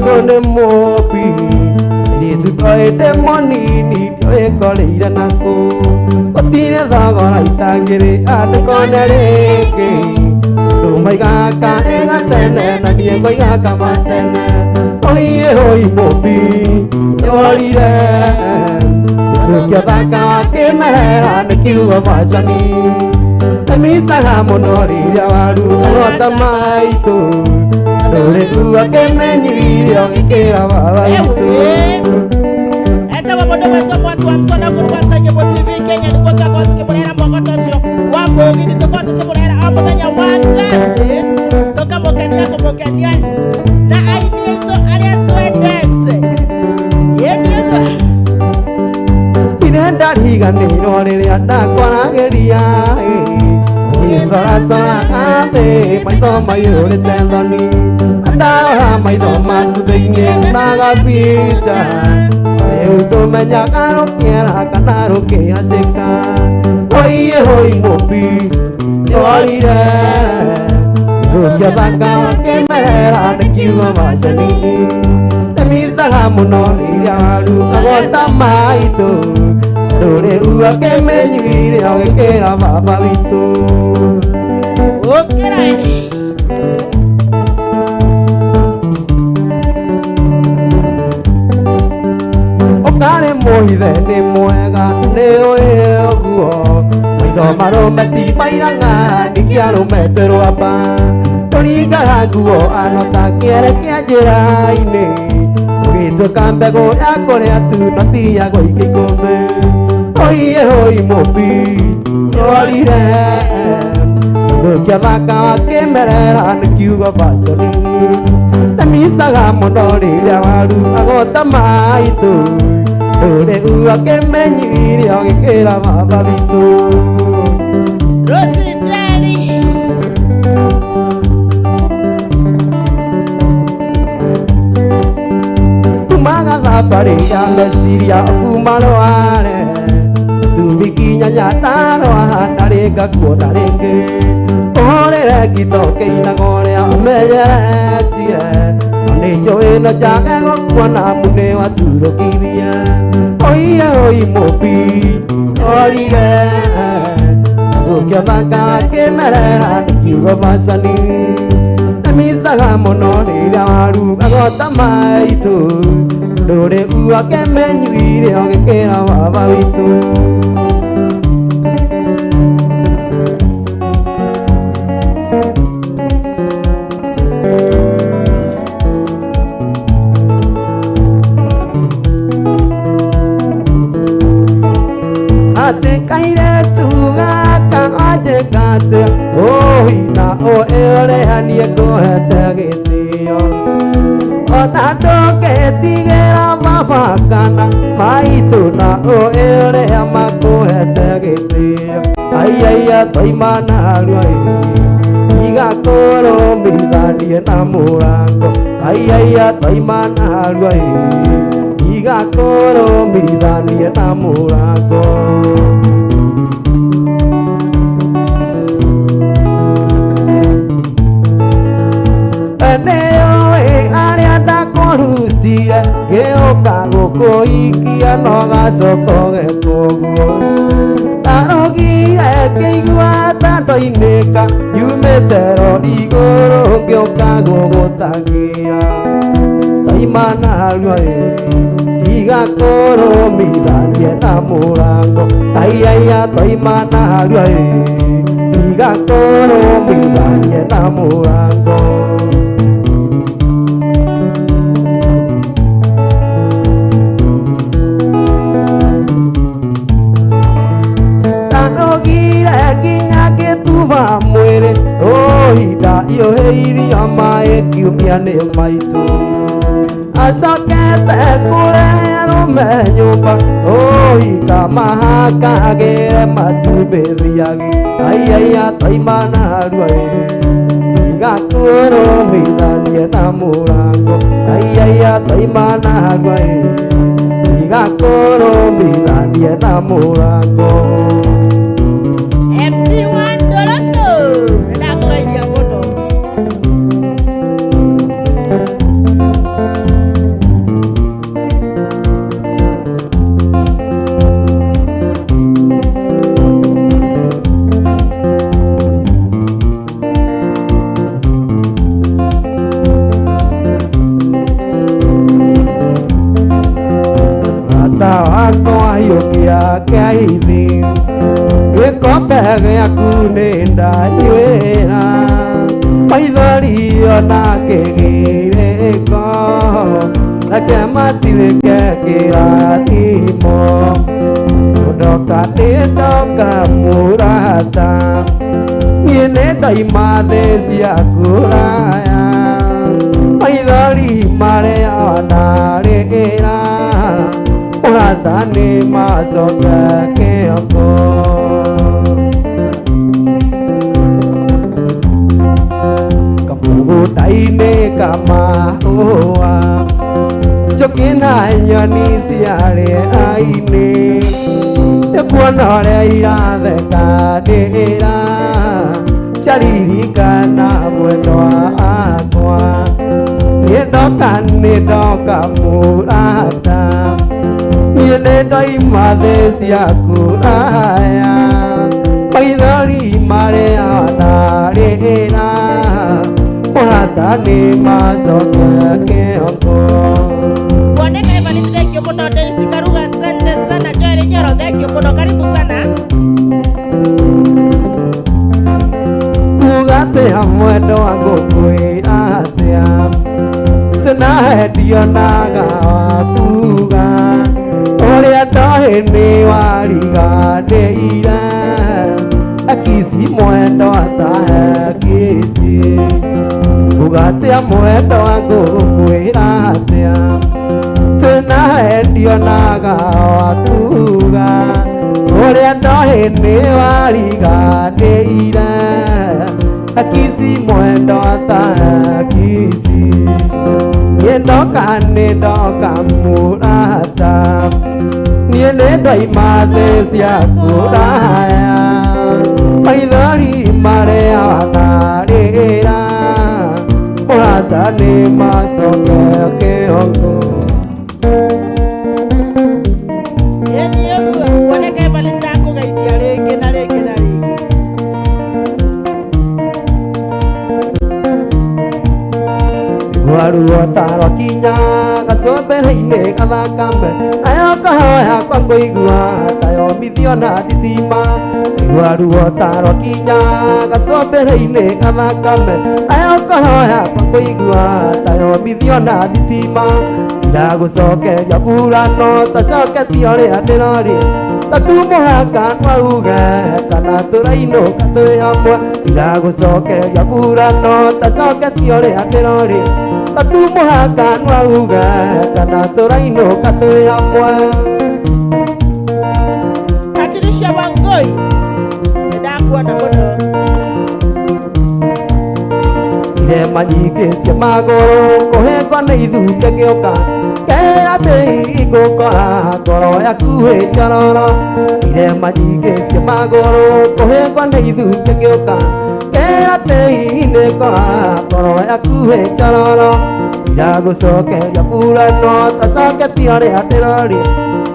Sone mopi Litu koi demonini Koi koleira nako Otine thagora itangiri Ane konereke Rumai gaka ega tene Na niengo igaka matene Oie hoi mopi Yorire Tukia thaka wakimerera Nekiuwa masani Namisaga monori ya waru Ota maitu Dore uake menyiri ogikira baba itu Eta wabodo weso mwasu wamsona kurwasa Jebo TV Kenya ni kwa kosi kibulera mwakotosyo Wambogi ni tukosi kibulera Amudanya wanzati Toka mokenia kumokenia Na aini ito alia tuendense Yeni yuka Inenda liga niro lilia nakwanangeria Sora ame maitho mayore tendoni Andara maitho maku thĩinĩ magapita Rĩu ndũmenyaga rũkĩara kana rũkĩhacĩka Oiye hoi mũpi nĩworire Rũkĩthaka wakĩmerera nĩkiuga macani Nĩmicaga mũno rĩrĩa warugagwo ta maitũ Rĩu akĩmenyuire agĩkĩra baba witũ Okeraini Ũkarĩ mũhithe nĩ mwega nĩ ũĩ ũguo Maitho marũme ti mairaga nĩkĩ arũmete rwamba Tũringaga nguo anota kĩere kĩa njĩra-inĩ Ũgĩtuĩka mbegũ ya kũrĩa tu no ti ya gũikia ikũmbĩ Oiye hoi mũpi nĩworire Tukia thaka wakĩmerera nĩkiuga baconi Nĩmicaga mũno rĩrĩa warugagwo ta maitũ Rĩu akĩmenyire agĩkĩra baba witũ Rosi Njeri Tumaga thambarĩ ya meciria kuma rware Tumikinya nyatano hatarĩ ngakuona rĩngĩ Ũhũrĩre ngitokĩ-inĩ ũrĩa ũmenyeretie Nĩ njũĩ no njage gũkuona munĩ waturũkirie Oiye hoi mũpi orire Gũkĩthaka wakĩmerera nĩkiuga macani Nĩmicaga mũno rĩrĩa warugagwo ta maitũ Ndũrĩ akĩmenyuire agĩkĩra baba witũ Oerehanie ngũhete gĩtĩo Ona ndũngĩtigĩra baba kana maitũ na ũrĩa makũhete gĩtĩo Aiaia twaima narua igakũrũmithanie na mũrango Aiaia twaima narua igakũrũmithanie na mũrango Nĩũka gũkũhikia no gacokoge koguo. Ndarogire ngĩigua ta ndoinĩka yumĩte rori igũrũ ngĩũka gũgũtagia. Taima narua igakũrũmithanie na mũrango. Aiaia taima narua igakũrũmithanie na mũrango. Ndarogire nginya ngĩtuba mwĩrĩ ihinda iũhĩirio maĩ kiumia nĩ maitũ. Acokete kũrehe arũme nyũmba hinga mahakagĩre matumbĩ thiagĩ. Aiaia taima narua igakũrũmithanie na mũrango. Aiaia taima narua igakũrũmithanie na mũrango. MC1 Doroto ndakũgeithia mũno. Wakwa yũkĩa kĩa ithi gĩkombe gĩaku nĩ ndaiguĩra maithori ona kĩgirĩko reke matuĩke kĩrathimo. Ndoka nĩ ndoka mũrata niĩ nĩ ndaima thĩ cia kũraya maithori marĩa onarĩra mũrata nĩ macoka kĩongo. Kamũgũnda-inĩ kamahũa njũkĩ na nyoni cia rĩera-inĩ nĩkuona ũrĩa irathekanĩra ciaririkana mwendwa wakwa. Nĩ ndoka mũrata niĩ nĩ ndaima thĩ cia kũraya maithori marĩa onarĩra mũrata nĩ macoka kĩongo. Kuoneka Evelyn, thank you mũno. Daisy Karuga, asante sana. Joel Nyoro, thank you mũno, karibu sana. Kuga atĩa mwendwa ngũkwĩra atĩa tũnahendio naga wakuga ũrĩa ndoĩ nĩ wariganĩire akici mwendwa tahe kici. Kuga atĩa mwendwa ngũkwĩra atĩa tũnahendio naga wakuga ũrĩa ndoĩ nĩ wariganĩire akici mwendwa tahe kici. Niĩ ndoka mũrata niĩ nĩ ndaima thĩ cia kũraya maithori marĩa onarĩra mũrata nĩ macoka kĩongo. Ĩni ũguo kuoneka Evelyn, ndakũgeithia rĩngĩ na rĩngĩ na rĩngĩ. Waruo taro kinya gacũmbĩrĩ-inĩ gathakame nayo kahoya kwa kũigua tayomithio na thitima. Waruo taro kinya gacũmbĩrĩ-inĩ gathakame nayo kahoya kwa kũigua tayomithio na thitima. Ndagũcokeria burano tacoketio rĩa ndĩrori tatumũhaka nwauge kana tũrainũka twĩ hamwe. Ndagũcokeria burano tacoketio rĩa ndĩrori tatumũhaka nwauge kana tũrainũka twĩ hamwe. Patricia Wangui, ndakuona mũno. Irema nyingĩ cia magũrũ kũhengwo nĩ ithute gĩoka kera tĩi ngũkora ngoro yaku ĩ nyororo. Irema nyingĩ cia magũrũ kũhengwo nĩ ithute gĩoka kera tĩi nĩ ngora ngoro yaku ĩ nyororo. iragucokeria burano tacoketia ria ndĩrori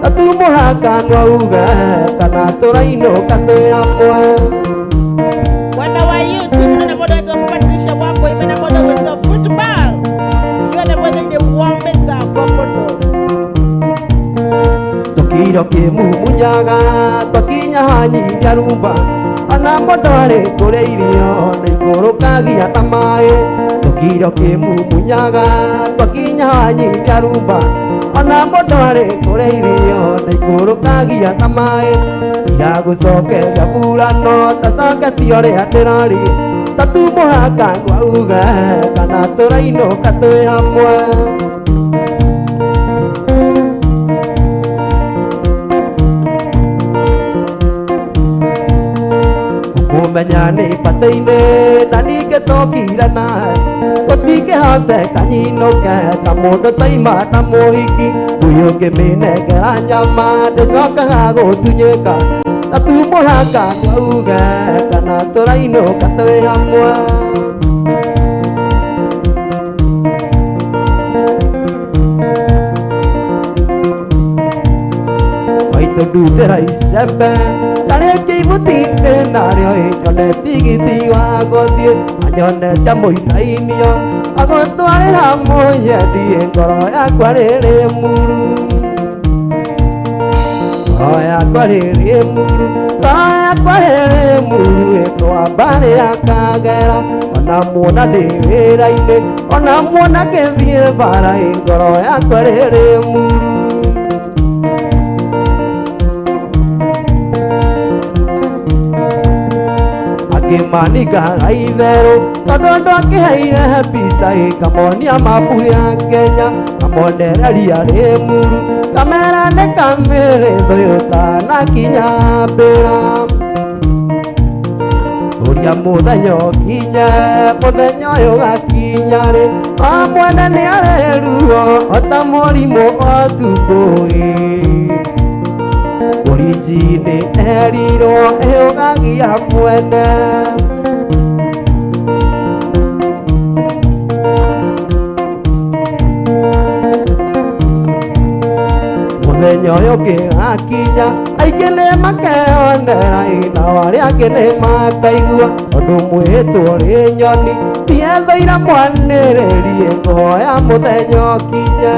tatumũhaka nwauga kana tũrainũka twĩ hamwe. Wanda wa YouTube na modo wetu Patricia Wambo imena modo wetu football. You are the one that the women are kokono. Tokiro kimumunyaga twakinya hanyiria rumba ona modore kũrĩa irio na ikũrũkagia ta maĩ. Tokiro kimumunyaga twakinya hanyiria rumba ona modore kũrĩa irio na ikũrũkagia ta maĩ. Iragucokeria burano tacoketio rĩa ndĩrori tatumũhaka nwauga kana tũrainũka twĩ hamwe. Kumenya nĩ bata-inĩ na ningĩ tũkirana gũtingĩhota kanyinũke ta mũndũ taima ta mũhiki. Ũyũ ũngĩmĩnengera nyama ndĩcokaga gũtunyĩka tatumũhaka nwauga kana tũrainũka twĩ hamwe. Maitũ ndutĩra icembe tarĩngĩ imũtinde narĩo nyone tigiti wa gũthiĩ anyone cia mũinainio agũtwarĩra mũyendie ngoro yakwa rĩrĩ muru. Ngoro yakwa rĩrĩ muru, ngoro yakwa rĩrĩ muru ĩtwamba rĩakagera ona muona ndĩ wĩra-inĩ ona muona ngĩthiĩ bara ngoro yakwa rĩrĩ muru. Akĩmanikaga itherũ tondũ ndokĩheire mbica kamonia mabu ya Kenya kamonereria rĩ muru kamera nĩ kamĩrĩ thũyũ tanakinya mbĩra. Ũria mũthenya ũkinye mũthenya ũyũ gakinya rĩ o mwene nĩ areruo ota mũrimũ otukũĩ. Ũrinji-inĩ erirwo ũgagia mwene. Mũthenya ũyũ ũngĩgakinya aingĩ nĩ makeyonera nao arĩa angĩ nĩ makaigua ũndũ mwĩtwo rĩ nyoni tiethũira mwanĩrĩrie ngũhoya mũthenya ũkinye.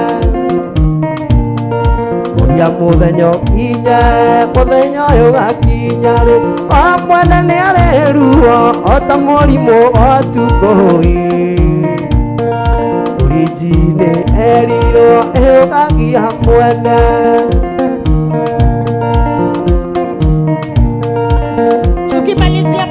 Ũria mũthenya ũkinye mũthenya ũyũ gakinya rĩ o mwene nĩ areruo ota mũrimũ otukũĩ. Ũrinji-inĩ erirwo ũgagia mwene. Tukimalizia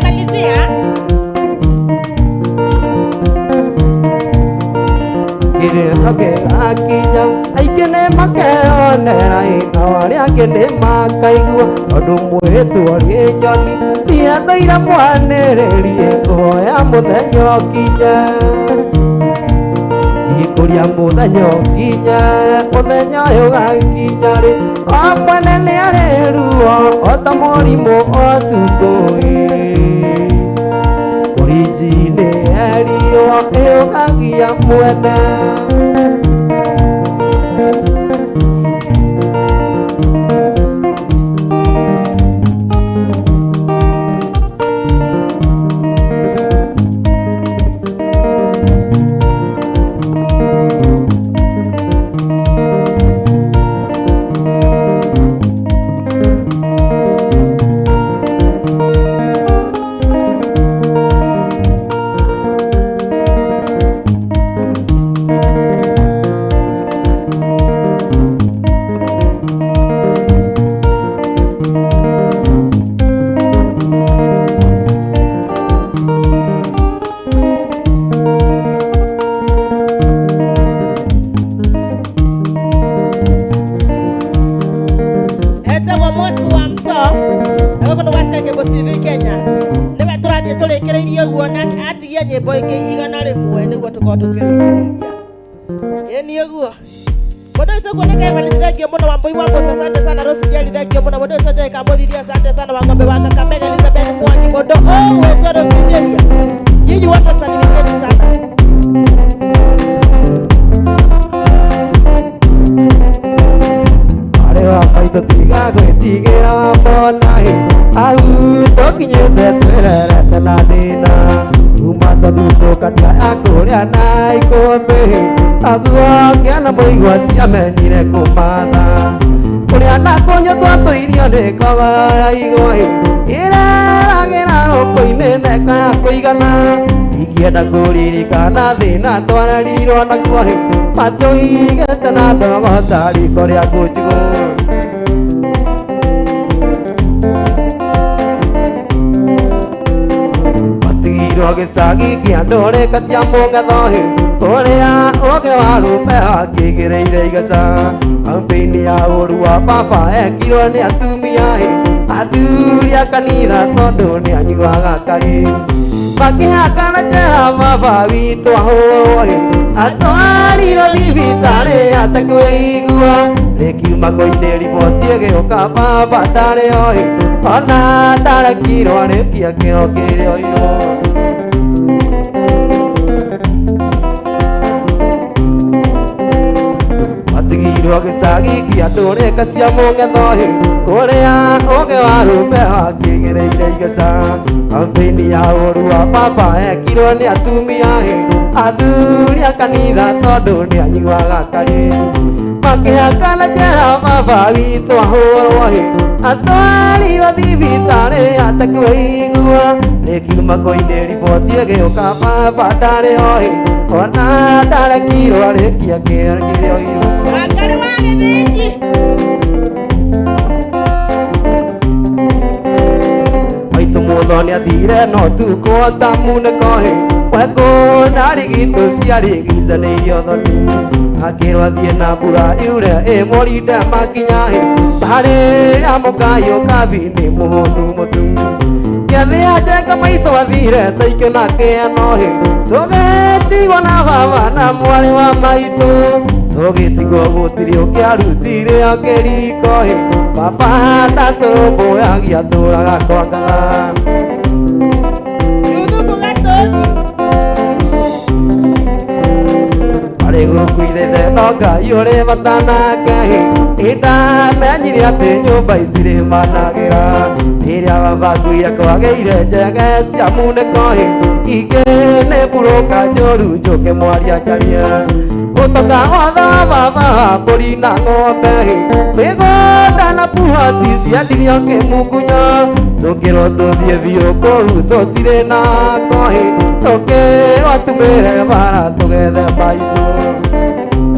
kĩrĩko gĩgakinya aingĩ nĩ makeyonera nao arĩa angĩ nĩ makaigua ũndũ mwĩtwo rĩ nyoni tiethũira mwanĩrĩrie ngũhoya mũthenya ũkinye. Ikũria mũthenya ũkinye mũthenya ũyũ gakinya rĩ o mwene nĩ areruo ota mũrimũ otukũĩ. Ũrinji-inĩ erirwo ũgagia mwene. nyimbo ingi igana rimwe niguo tukorwo tukirikiriria ni uguo mundu ucio kuoneka evalithengio muno Wambui wa Musa. Asante sana Rosi Jeli, thengio muno mundu ucio Joy Kamuthithia. Asante sana Wangombe wa Kakamega, Elizabeth Mwangi, mundu wetu Rosi Jeli, nyinyi wote salimieni sana. tigera monai au tokinyete twerete na dina umata duto katia akuria na ikombe agua kiana moigwa ciamenyire kumatha kuria na konyo twatũirio nĩ koga ya igoi ireragĩra rũkũ-inĩ neka ya kũigana ingĩenda kũririkana thĩna twarerirwo naguo matũigĩte na ndogo ta riko rĩa kũnjigũ matigirwo gĩcagi kĩa ndũrĩka cia mũngetho ũrĩa ũngĩ wa rũme akĩgĩrĩire igaca kampĩini ya ũru wa baba ekirwo nĩ atumia athuri a kanitha tondũ nĩ anyuaga kari makĩhakana njera baba witũ ahũĩ atwarirwo thibitarĩ atekwĩigua rĩkiuma koinĩ riboti ĩgĩũka baba ndarĩ oĩ ona ndarekirwo arĩkia kĩo kĩrĩ oirwo matigirwo gĩcagi kĩa ndũrĩka cia mũngetho kũrĩa ũngĩ wa rũme akĩgĩrĩire igaca kampĩini ya ũru wa baba ekirwo nĩ atumia athuri a kanitha tondũ nĩ anyuaga kari makĩhakana njera baba witũ ahũrwo atwarirwo thibitarĩ atekwĩigua rĩkiuma koinĩ riboti ĩgĩũka baba ndarĩ oĩ ona ndarekirwo arĩkia kĩo kĩrĩ oirwo Wakari wa gĩthĩnji maitũ mũtho nĩ athire no tukwota munĩko wekũ na rigitũ ciarigicanĩirio thoni akĩrwo athiĩ na mbura iure ĩmũrinde makinya harĩ amũkayũ kabini mũhũnu mũtu gĩathĩa njenga maitũ athire taikio na kĩano tũgĩtigwo na baba na mwarĩ wa maitũ tũgĩtigwo gũtirĩ ũkĩarutire akĩriko baba ndatũrũmbũyagia tũraga kwangana Yusufu Gatogi arĩ gũkũ ithethe no Ngai ũrĩ bata nake nĩndamenyire atĩ nyũmba itirĩ managĩra rĩrĩa baba ngui akwagĩire njege cia munĩko ingĩ nĩ mburũka njũru njũke mwaria njaria ũtoka wothe wa baba mbũri na ng'ombe mĩgũnda na puhati ciendirio kĩmungunya tũkĩrwo tũthiĩ biũ kũu tũtirĩ na koĩ tũkĩrwo tumĩre bara tũgethe maitũ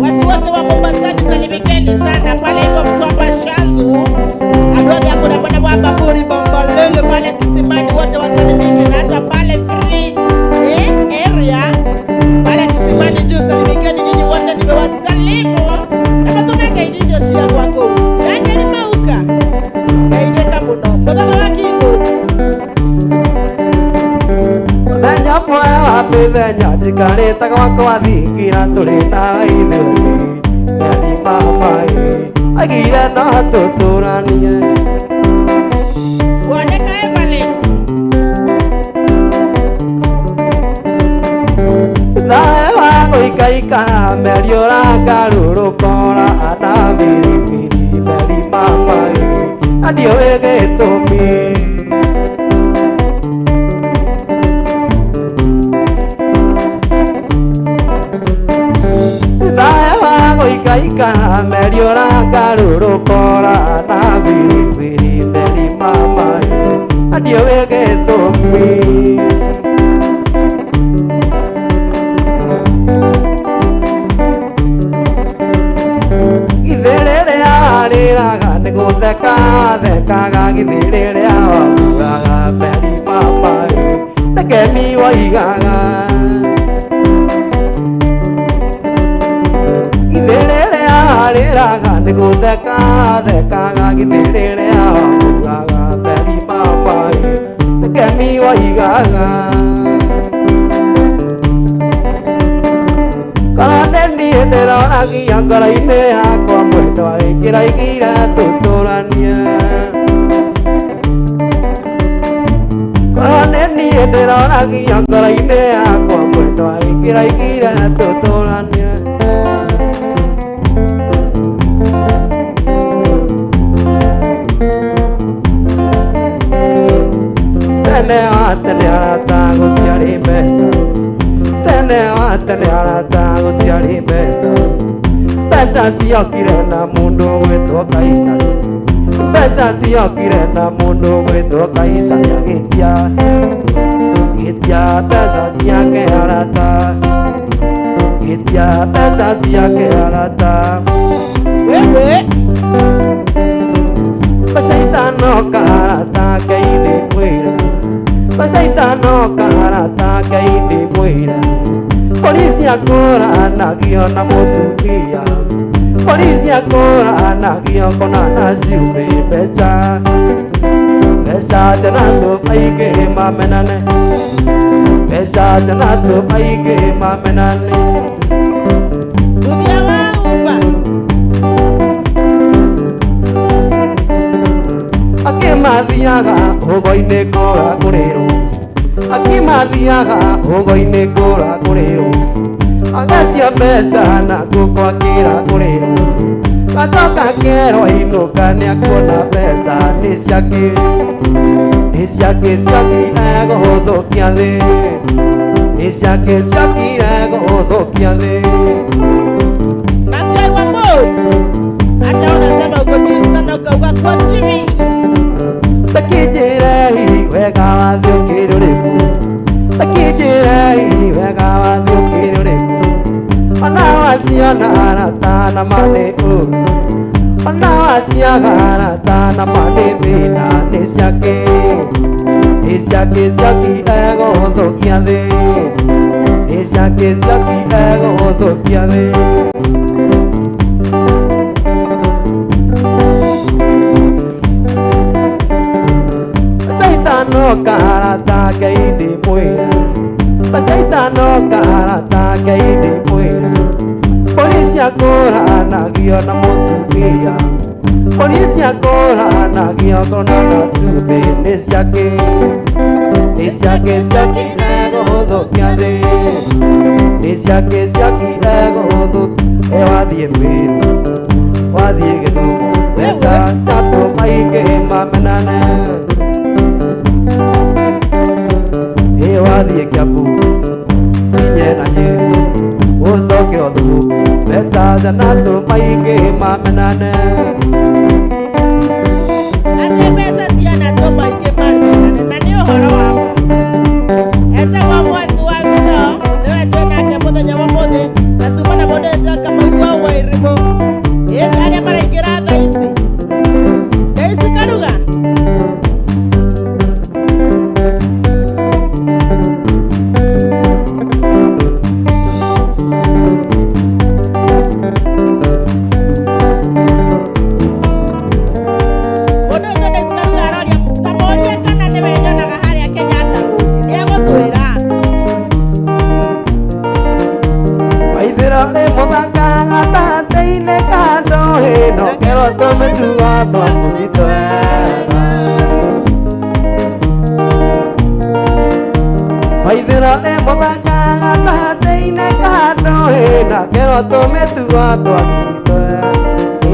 watu wote wa Mombasani salimikeni sana pale hivyo Mtwapa Shanzu Adwadi akuna bwana wa Baburi Bombolele pale Kisimani wote wasalimike na hata pale free area pale Kisimani juu salimikeni nyinyi wote nimewasalimu na matumeka ijijo shia kwako nani ni mauka kaijeka muno mwadhala wa kingu menya mwe wa mĩthenya njikarĩte gwakwa thingira tũrĩ na ithuĩ nyani mamaĩ agire no tũtũranie Woneka Evelyn thae wa gũikaikara meri ũrangarũrũkora ana mirimiri meri mamaĩ andiũĩ gĩtũmi gũikaikara meri ũrangarũrũkora na biribiri meri mamaĩ andiũĩ gĩtũmi githĩ rĩrĩa rĩraga nĩ gũtheka thekaga githĩ rĩrĩa wamburaga meri mamaĩ tekemi waigaga githĩrĩrĩa rĩraga nĩ gũtheka thekaga githĩrĩrĩa wamburaga meri mamaĩ tekemi waigaga kana nĩ niĩ ndĩroragia ngoro-inĩ yakwa mwendwa ĩkĩraigire tũtũranie kana nĩ niĩ ndĩroragia ngoro-inĩ yakwa mwendwa ĩkĩraigire tũtũranie tene arata gutiari mbeca ciokire na mundu gwitwo Kaisari mbeca ciokire na mundu gwitwo Kaisari agitia mbeca ciake arata gitia mbeca ciake arata wewe mbeca itano karata Ngai mwira mbeca itano karata Ngai mwira polisi akoranagio na mutumia polisi akoranagio kona na ciume mbeca tena tu maige mamenane mbeca tena tu maige mamenane Tuthia waumba akimathiaga ugo-inĩ kũragũrĩrwo akimathiaga ugo-inĩ kũragũrĩrwo agatia mbeca na ngũkũ akĩragũrĩrwo gacoka kerwo inũka nĩakuona mbeca nĩ ciakire gũthũkia thĩ nĩ ciakire gũthũkia thĩ Makai wa boy hata unasema uko chini sana ukauka kwa chini takijirei wega wathi ũkĩrũrĩku takijirei wega wathi ũkĩrũrĩku ona waciona arata na marĩ ũru ona waciaga arata na marĩ thĩna nĩ ciake ciakire gũthũkia thĩ nĩ ciake ciakire gũthũkia thĩ no karata Ngai mwira mbeca itano karata Ngai mwira polisi akoranagio na mutumia polisi akoranagio kona na ciume nĩ ciake ciakire gũthũkia thĩ nĩ ciake ciakire gũthũkia wathiĩ mbĩrĩ wathiĩ gĩthumo mbeca ciatũ maingĩ mamenane wathiĩ Kiambu inye na Nyeri ũcoke Ũthũgũ mbeca tena tu maingĩ mamenane Ate mbeca ciana tu maingĩ mamenane na nĩ ũhoro wa ma etagwo mwezi wa mbico nĩwe twĩnake mũthenya wa mũthĩ na tuma na mũndũ etwo Kamau wa Irimo ĩndĩ arĩa maraingĩra thaa ici Karuga maithĩra nĩ mũthaka gatagatĩ-inĩ ka ndũrĩ na kero tũmĩtugo twakitwe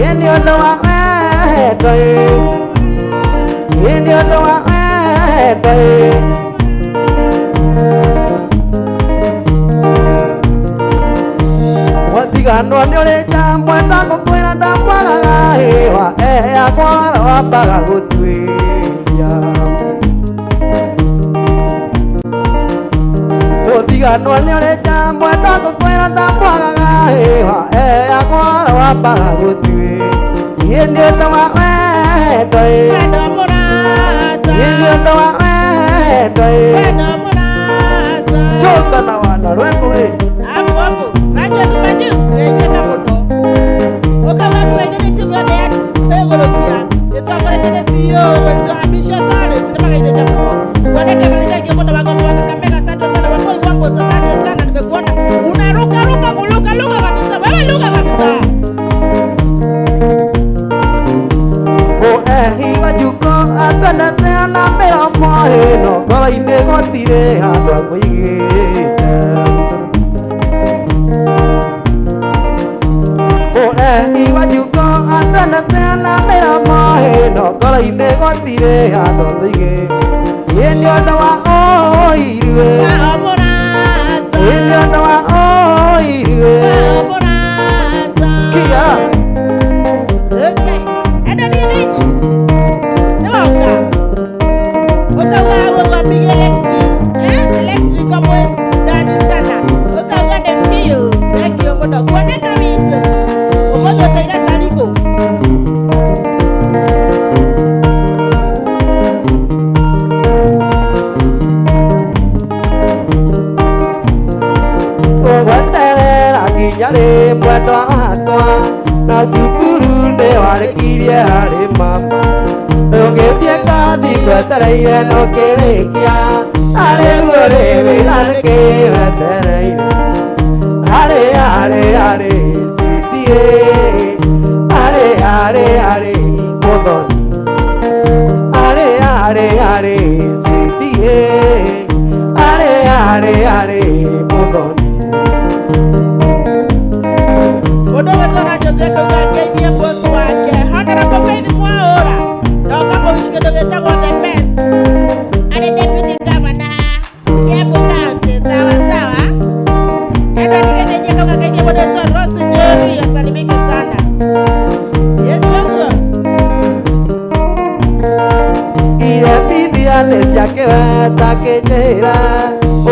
ĩĩ nĩ ũndũ wa wendo ĩĩ nĩ ũndũ wa wendo watiganwo nĩ ũrĩ njambwe ndagũkwĩra ndakwagaga hĩwa yakwa wambaga gũtuĩria gũtiganwo nĩ ũrĩ njambwe ndagũkwĩra ndakwagaga hĩwa yakwa wambaga gũtuĩria ĩĩ nĩ ũndũ wa wendo ĩĩ nĩ ũndũ wa wendo coka na wana rwĩmbo Raja Tumanis, Raja Kamoto. Okay, we're going to get there. We're going to be it's all going to see you with your ambitious artists. Never get the Kamoto. When I came and I came on the wagon, I can make a Santa Santa, but one was a Santa Santa and the corner. Una ruka, look at Misa. Where look at Misa? Oh, he what you go, I'm gonna tell a bit of more. No, but I never did it. How do we iwajuko atana tena mera mohe no kora ine gotire hando thige yenyo ndawa o iwe Amorata yenyo ndawa o yarĩ mwendwa wakwa na cukuru nĩ warĩkirie harĩ mama ũgĩthiĩ kathi ngwetereire nũkĩrĩkia arĩguo rĩrĩ arĩkĩwetereire arĩ citiĩ arĩ mũthoni arĩ citiĩ arĩ mũthoni Mũndũ wetara Jose kũgeithia boss wake Honorable Faith Mwaũra ndoka mũgĩcigo gĩtagwo the best arĩ deputy governor Kiambu County sawa sawa endo nigetheje kũgeithia mũndũ wetwa Rose Njeri asalimike sana yetuo ire bibiane ciake wetakĩnjĩra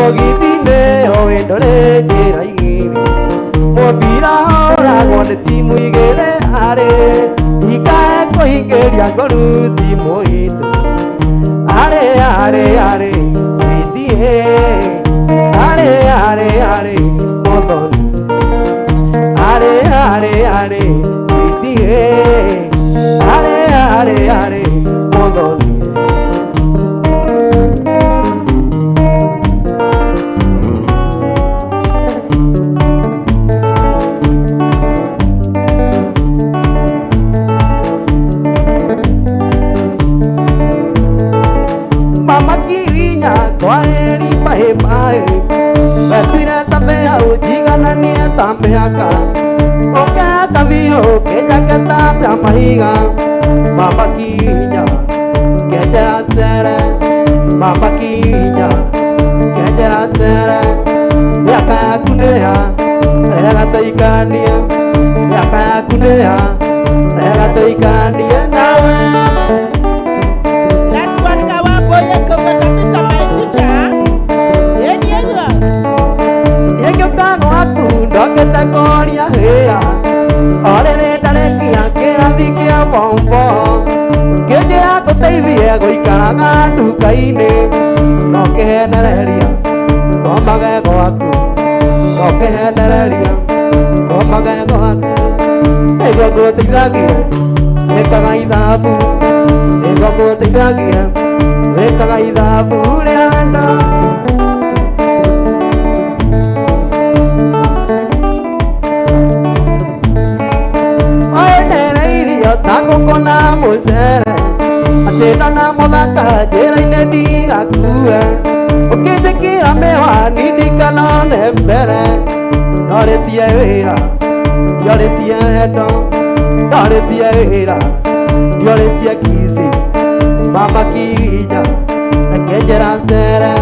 ũgithinĩ ũwĩndore njĩra igĩrĩ mũbira ũragwo nĩ timu igĩrĩ arĩ ikae kũhingĩria ngoru timu itũ arĩ citiĩ arĩ mũthoni arĩ citiĩ arĩ mũthoni Mama Kiwinya kwaheri bye bye Wetire tamea ujigana nie tameaka Oke tamiro keja ketapia mahiga Mama Kiwinya kejera sere Mama Kiwinya kejera sere Miaka yakunea rega toikania Miaka yakunea rega toikania nawe Ndokete koria hĩa orĩrĩ ndarekia kĩrathi kĩa bombo ngĩnjĩra ngũteithie gũikaraga nduka-inĩ no kĩhenereria no magego aku no kĩhenereria no magego aku nĩguo ngũteithagia wĩkaga ithabu nĩguo ngũteithagia wĩkaga ithabu rĩa wendo takũkona mũcere atĩna na mũthaka njĩra-inĩ ndigakue ũkĩnjĩkĩra mĩwani ndikanone mbere ndorĩtie wĩra ndiorĩtie hendo ndorĩtie wĩra ndiorĩtie kisi Mama Kiwinya rekenjera cere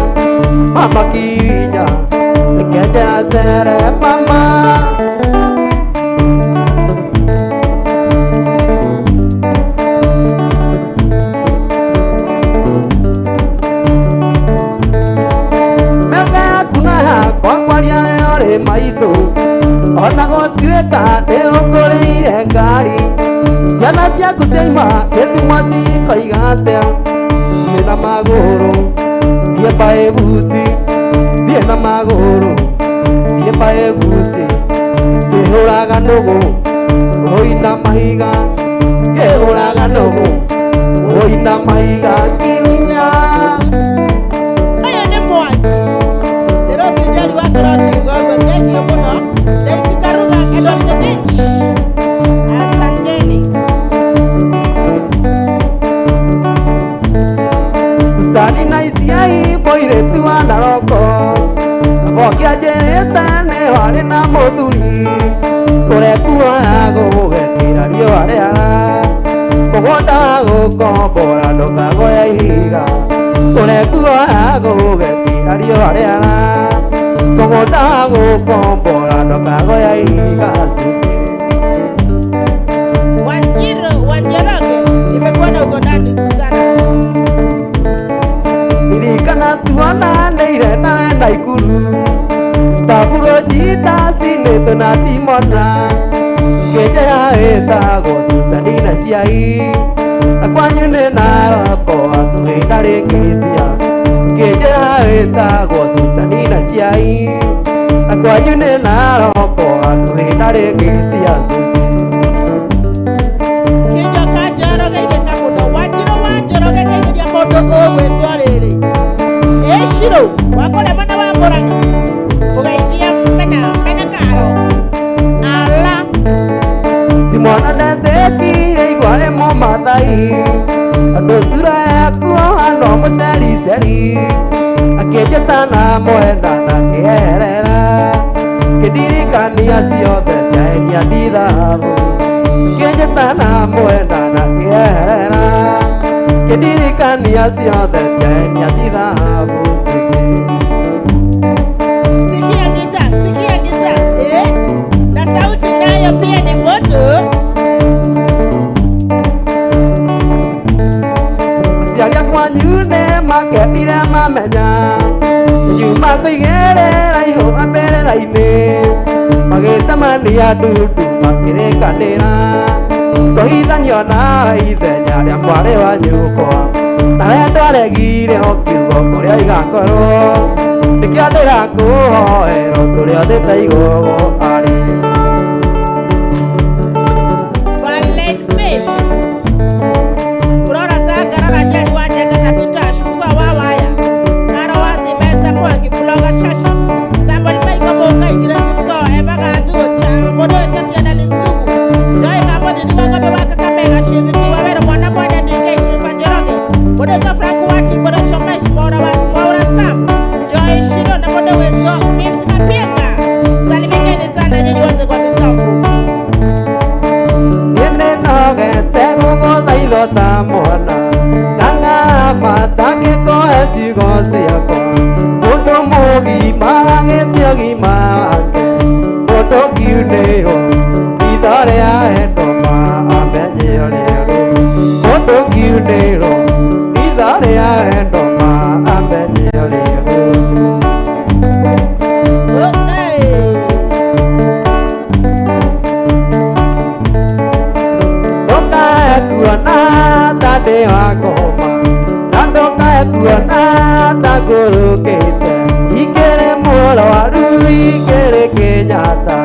Mama Kiwinya rekenjera cere mama maitũ ona gũtuĩka nĩũkũrĩire ngari ciana ciaku ciaima gĩthimo cikoiga atĩa thiĩ na magũrũ thiĩ mbaĩ buti thiĩ na magũrũ thiĩ mbaĩ buti ngĩhũraga nũgũ ũina mahiga ngĩhũraga nũgũ ũina mahiga Kiwinya aya nĩ mwangi nĩ Rose Njeri wa Kĩroti Ugorwe thengiũ mũno Daisy Karuga Edward the Bench asanteni Sani na Isiai mũirĩtu wa Naroko Bokianjĩrĩte nĩ warĩ na mũthuri ũrekuoya gũgũgekĩra riũa rĩara mũgũnda wa gũkombora ndũkagoya ihiga ũrekuoya gũgũgekĩra riũa rĩara mũgũnda wa gũkombora ndũkagoya ihiga sisi Wanjoroge nimekuona uko ndani sana Ndirikana tuonanĩire nawe Naikuru Staburojitasi-inĩ tũnatimona ngĩnjĩra wĩtagwo Susani na Ciai na kwanyu nĩ Naroko hakuhĩ ndarĩkĩtia ngĩnjĩra wĩtagwo Susani na Ciai na kwanyu nĩ Naroko hakuhĩ rĩngĩtia cici Kijoka njoroge igĩka mũndũ wanjirũ wa njoroge geithĩria mũndũ ũgwĩtwo rĩrĩ Ĩcirũ wakũrema na wa Mũrang'a kũgeithia mena karo ala ti mwana ndetĩkire igwa rĩmo Mathai andũ cura yaku hano mũcericeri akĩnjĩta na mwenda na kĩerera kĩndirikania ciothe ciahenia ndithabu akĩnjĩta na mwenda na kĩerera kĩndirikania ciothe ciahenia ndithabu Sikia gita na sauti nayo pia ni moto Ciaria kwanyu nĩ makendire mamenya nyuma kũigĩrĩra ihũa mbĩrĩra-inĩ magĩcemania ndundu makĩrĩkanĩra kũhithanio na ithenya rĩa mwarĩ wa nyũkwa nawe ndwaregire o kiugo kũrĩa igakorwo nĩkĩo ndĩrakũhoera tũrĩa thĩte igũgũ arĩ ta mwana ngang'ama ndangĩkohe ciugo ciakwa mũndũ mũgima agĩtio gima wake mũndũ kiunĩrwo itho rĩa endoma amenyio rĩerũ mũndũ kiunĩrwo itho rĩa endoma amenyio rĩerũ Tade wakoma nandoka kuona tagurukite ikere murwaru ikere Kenyatta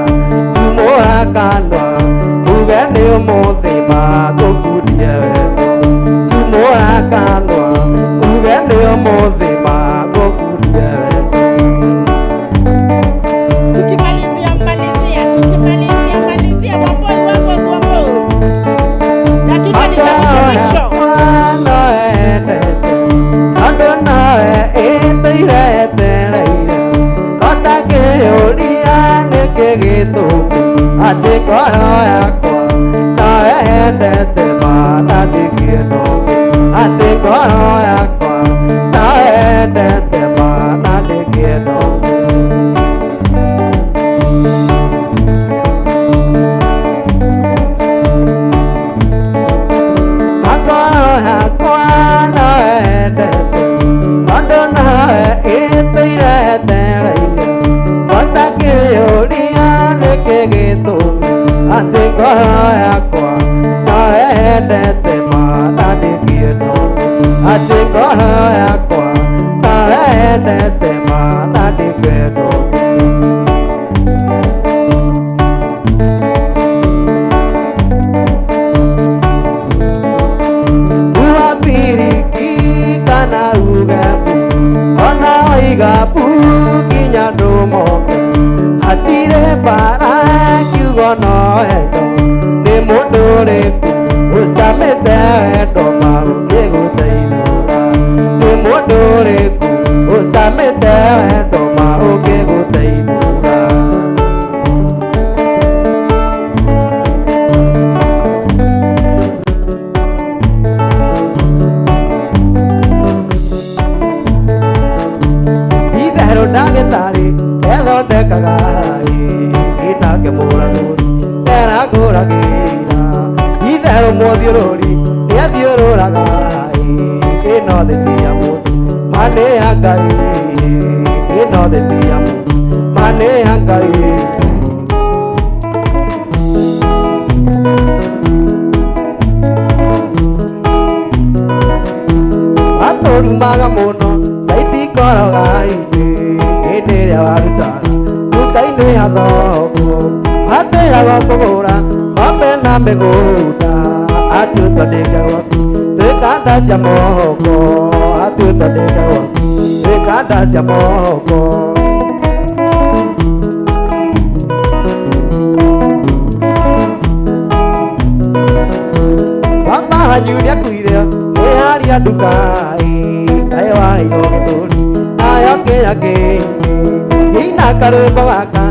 tumora kanwa uge ni umuthima gukurie wendo tumora kanwa uge ni umuthima gukurie wendo tukimalizia wapo dakika ni za mwisho Ati koro yakwa nawe endete mana ndingĩthũki ati koro yakwa nawe endete mana ndingĩthũki akoro yakwa nawe endete andũ nawe ĩtũire etereire watakĩũria nĩkĩ gĩtũmi ati ngoro yakwa nawe endete mana ndingĩthũki ati ngoro yakwa nawe endete mana ndingĩthũki uwambiriki kana ugabu ona oigabu nginya ndũmoke atire bara kiugo no endo nĩ mũndũ ũrĩkũ ũcamĩte wendo maũngĩgũteithũra nĩ mũndũ ũrĩkũ ũcamĩte wendo maũngĩgũteithũra itherũ ndagĩtarĩ ethondekaga inake mũragũri eragũragĩra itherũ mũthiũrũri nĩathiũrũraga ĩno thĩti ya mũndũ manĩ ya Ngai ĩno thĩti ya mũndũ manĩ ya Ngai atũrumaga mũno caiti koroga-inĩ hĩndĩ ĩrĩa warutaga nduka-inĩ ya thoko atĩ wĩra wa kũgũra ng'ombe na mĩgũnda atuĩtwo ndĩke gwaku twĩka nda cia moko atuĩtwo ndĩke gwaku twĩka nda cia moko Papa Junior kuire nĩharia ndukai kaĩ waheirwo gĩthũri nayo kĩnyake ina karwĩmbo gaka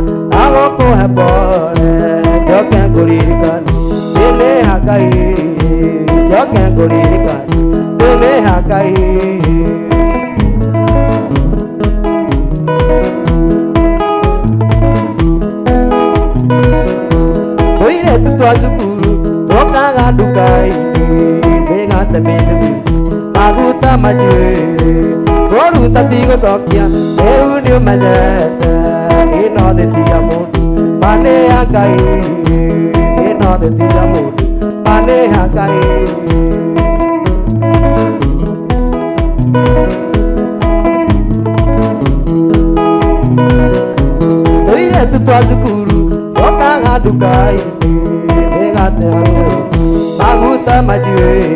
agũkũhe pole njoke ngũririkane ndĩnĩha Ngai njoke ngũririkane ndĩnĩha Ngai tũirĩtu twa cukuru twokaga nduka-inĩ ndĩgate mĩnũgũ maguta manjuĩrĩ kũruta ti gũcokia rĩu nĩũmenyete ĩno thĩ ti ya mũndũ ma nĩ ya Ngai ĩno thĩ ti ya mũndũ ma nĩ ya Ngai tũirĩtu twa cukuru twokaga nduka-inĩ ndĩgate maguta manjuĩrĩ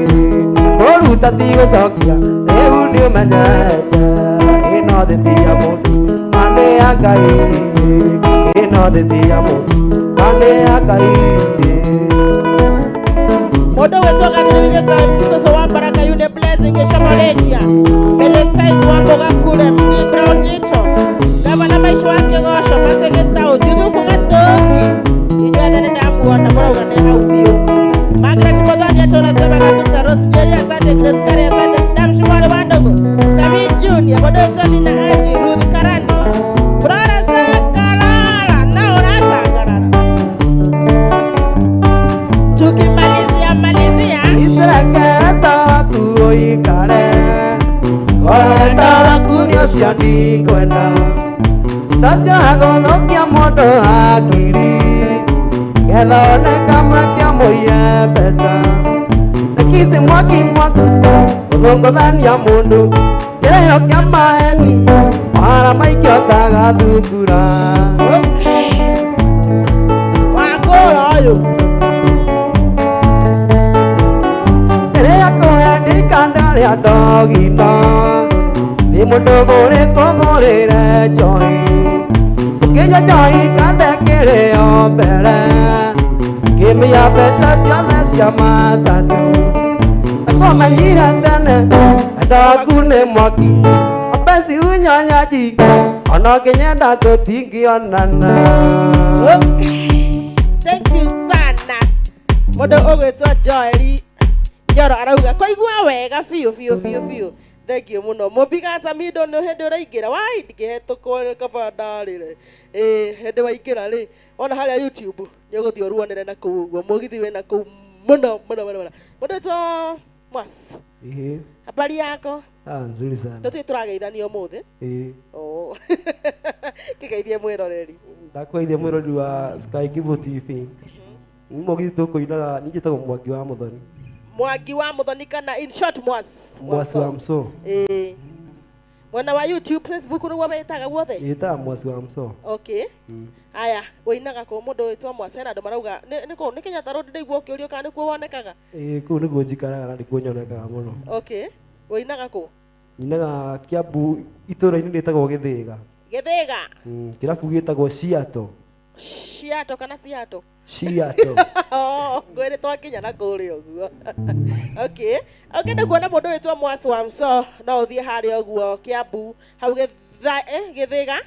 kũruta ti gũcokia rĩu nĩũmenyete ĩno thĩ ti ya mũndũ ma nĩ ya Ngai ĩno thĩ ti ya mũndũ ma nĩ ya Ngai Modo wetu kathirigeza mtiso so wambara kayune blessing shamaredia Bele size wamboga kule mni brown nito Gavana maisha wake ngosho masegeta ujudu funga toki Ijua dhani na amuona mora ugane haufio Margaret Modhani atona sema kabisa Rose Jerry asante Grace Kari asante Sidam Shumari Wandogo Sami Junior Modo wetu ni na Haji Ruth Karani Furara Sakalala Naona Sakalala Tukimalizia Isereketa waku oikare Kwenda waku nĩũcio ndikwenda Tacio agũthũkia mũndũ hakiri Getha one kamwe kĩamũiye mbeca Nakici mwaki gũthũngũthania mũndũ kĩrĩo kĩa maheni Mara maingĩ otaga thungura Wakũra ũyũ Ikanda rĩa ndogino Ti mũndũ mũrĩ kũgũrĩre njohi Ũkĩnyua njohi kande kĩrĩo mbere Kĩmĩa mbeca ciothe cia matatũ Akũmenyire tene endaku nĩ mwaki Mapenzi unyonyaji ona ũngĩnyenda tũtingĩonana Thank you sana Mũndũ ũgwĩtwo Joeli Njoro arauga kwaigua wega biũ Thank you muno Mũmbiga Samido no hĩndĩ ũraingĩra wai ndingĩhetũkwo kabandarĩre hĩndĩ waingĩra rĩ ona harĩa YouTube nĩũgũthiĩ ũruanĩre na kũu ũguo mũgithi wĩna kũu mũno mũndũ wĩtwo Mwas habari yako nzuri sana tũtirĩ tũrageithania ũmũthĩ kĩgeithie mwĩroreri ndakũgeithia mwĩroreri wa Sky Kibo TV mũgithi tũkũinaga nĩnjĩtagwo Mwangi wa Mũthoni kana in short Mwasi wa Mso mwena wa YouTube Facebook nĩguo wĩtaga guothe ĩtaga Mwasi wa Mso okay aya ũinaga kũ mũndũ wĩtwo Mwasi na andũ marauga nĩ Kenyatta Road ndaigua ũkĩũrio kana nĩkuo wonekaga kũu nĩguo njikaraga na nĩkuo nyonekaga mũno okay ũinaga kũ nyinaga Kiambu itũũra-inĩ rĩtagwo Gĩthĩga kĩrabu gĩtagwo Ciato kana Ciato ngwĩrĩ twakinya na kũrĩa ũguo okay nĩkuona mũndũ wĩtwo Mwasi wa Mso no ũthiĩ harĩa ũguo Kiambu hau Gĩthĩga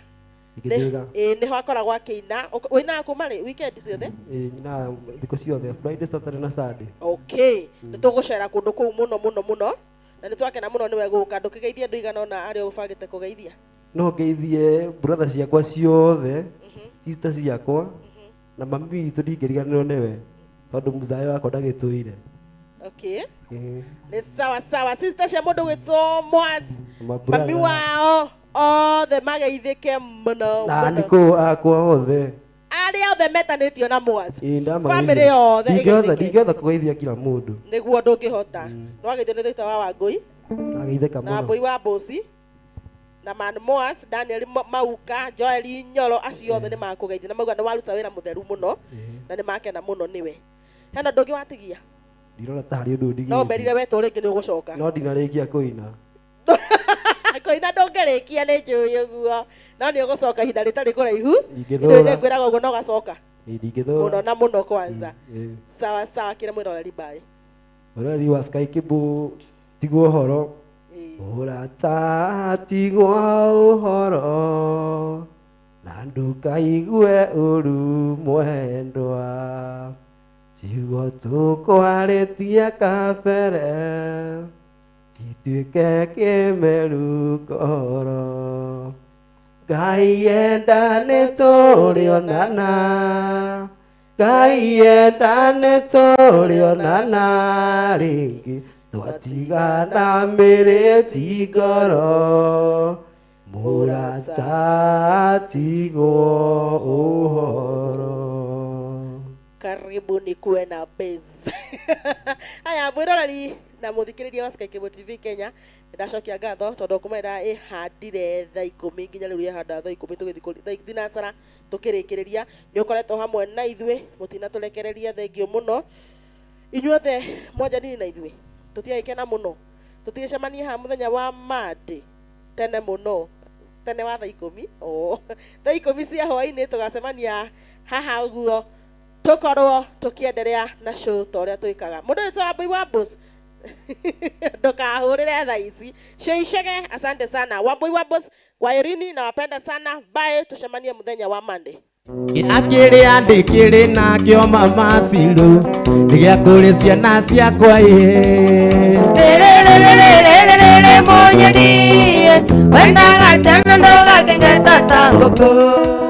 nĩho akoragwo akĩina ũinaga kuma rĩ weekend ciothe nyina thikũ ciothe Friday Saturday na Sunday okay nĩtũgũcera kũndũ kũu mũno na nĩtwakena mũno nĩwe gũka ndũkĩgeithie andũ igana ona arĩa ũbangĩte kũgeithia no ngeithie brother ciakwa ciothe sister ciakwa na mami witũ ndingĩriganĩrwo nĩwe tondũ mũzayo wakwa ndagĩtũire okay nĩ sawa sister cia mũndũ wĩtwo Mwasi mami wao othe mageithĩke mũno na nĩkũ akwa othe arĩa othe metanĩtio na Mwasi family yothe ndingĩhota kũgeithia kila mũndũ nĩguo ndũngĩhota no ageithio nĩ Thĩta wa Wangũi ageithĩka mũno na Mbũi wa Mbũci na Man Moas, Daniel Mauka, Joel Nyolo acio othe nĩ makũgeithia na mauga nĩ waruta wĩra mũtheru mũno na nĩ makena mũno nĩwe. Hena ndũngĩ watigia? Ndirona tarĩ ũndũ ndigithĩtie. No merire weto rĩngĩ nĩ ũgũcoka. No ndinarĩkia kũina. Kũina ndũngĩrĩkia nĩ njũĩ ũguo. No nĩ ũgũcoka ihinda rĩtarĩ kũraihu. Ingĩthũra. Nĩ ngwĩraga ũguo no gacoka. Ndingĩthũra. Mũno na mũno kwanza. Sawa sawa kĩra mwĩroreri bye. Mwĩroreri wa Sky Kibu tigwo ũhoro. Ũrata tigwo ũhoro na ndũkaigue ũru mwendwa. Ciugo tũkwarĩtie kabere cituĩke kĩmeru ngoro. Ngai enda nĩtũrĩonana, Ngai enda nĩtũrĩonana rĩngĩ. Twatigana mĩrĩ ti ngoro, mũrata tigwo ũhoro. Karibu ni kuwe na Benz. Haya mwĩroreri na mũthikĩrĩria wa Sky Cable TV Kenya, ndacokia ngatho tondũ kũmera ĩhandire thaa 10 nginya rĩu yahanda thaa 10 tũgĩthiĩ thinacara tũkĩrĩkĩrĩria. Nĩ ũkoretwo hamwe na ithuĩ, mũtinatũrekereria thengio mũno. Inyuothe mwanjanini na ithuĩ tũtiagĩkena mũno, tũtigĩcemania haha mũthenya wa Monday tene mũno, tene wa thaa 10 thaa 10 cia hwaĩ-inĩ tũgacemania haha ũguo tukorwo tukiendelea na show ta ũrĩa twĩkaga. Mũndũ witũ Wambui wa Boss ndũkahũrĩre thaa ici show icege. Asante sana Wambui wa Boss, kwaherini na wapenda sana, bye, tucemanie mũthenya wa Monday. Akĩrĩa ndĩkĩrĩ nakĩo mama Silu nĩgĩa kũrĩ ciana ciakwa Mũnyeni wendaga tena ndũgakenge tata ngũkũ.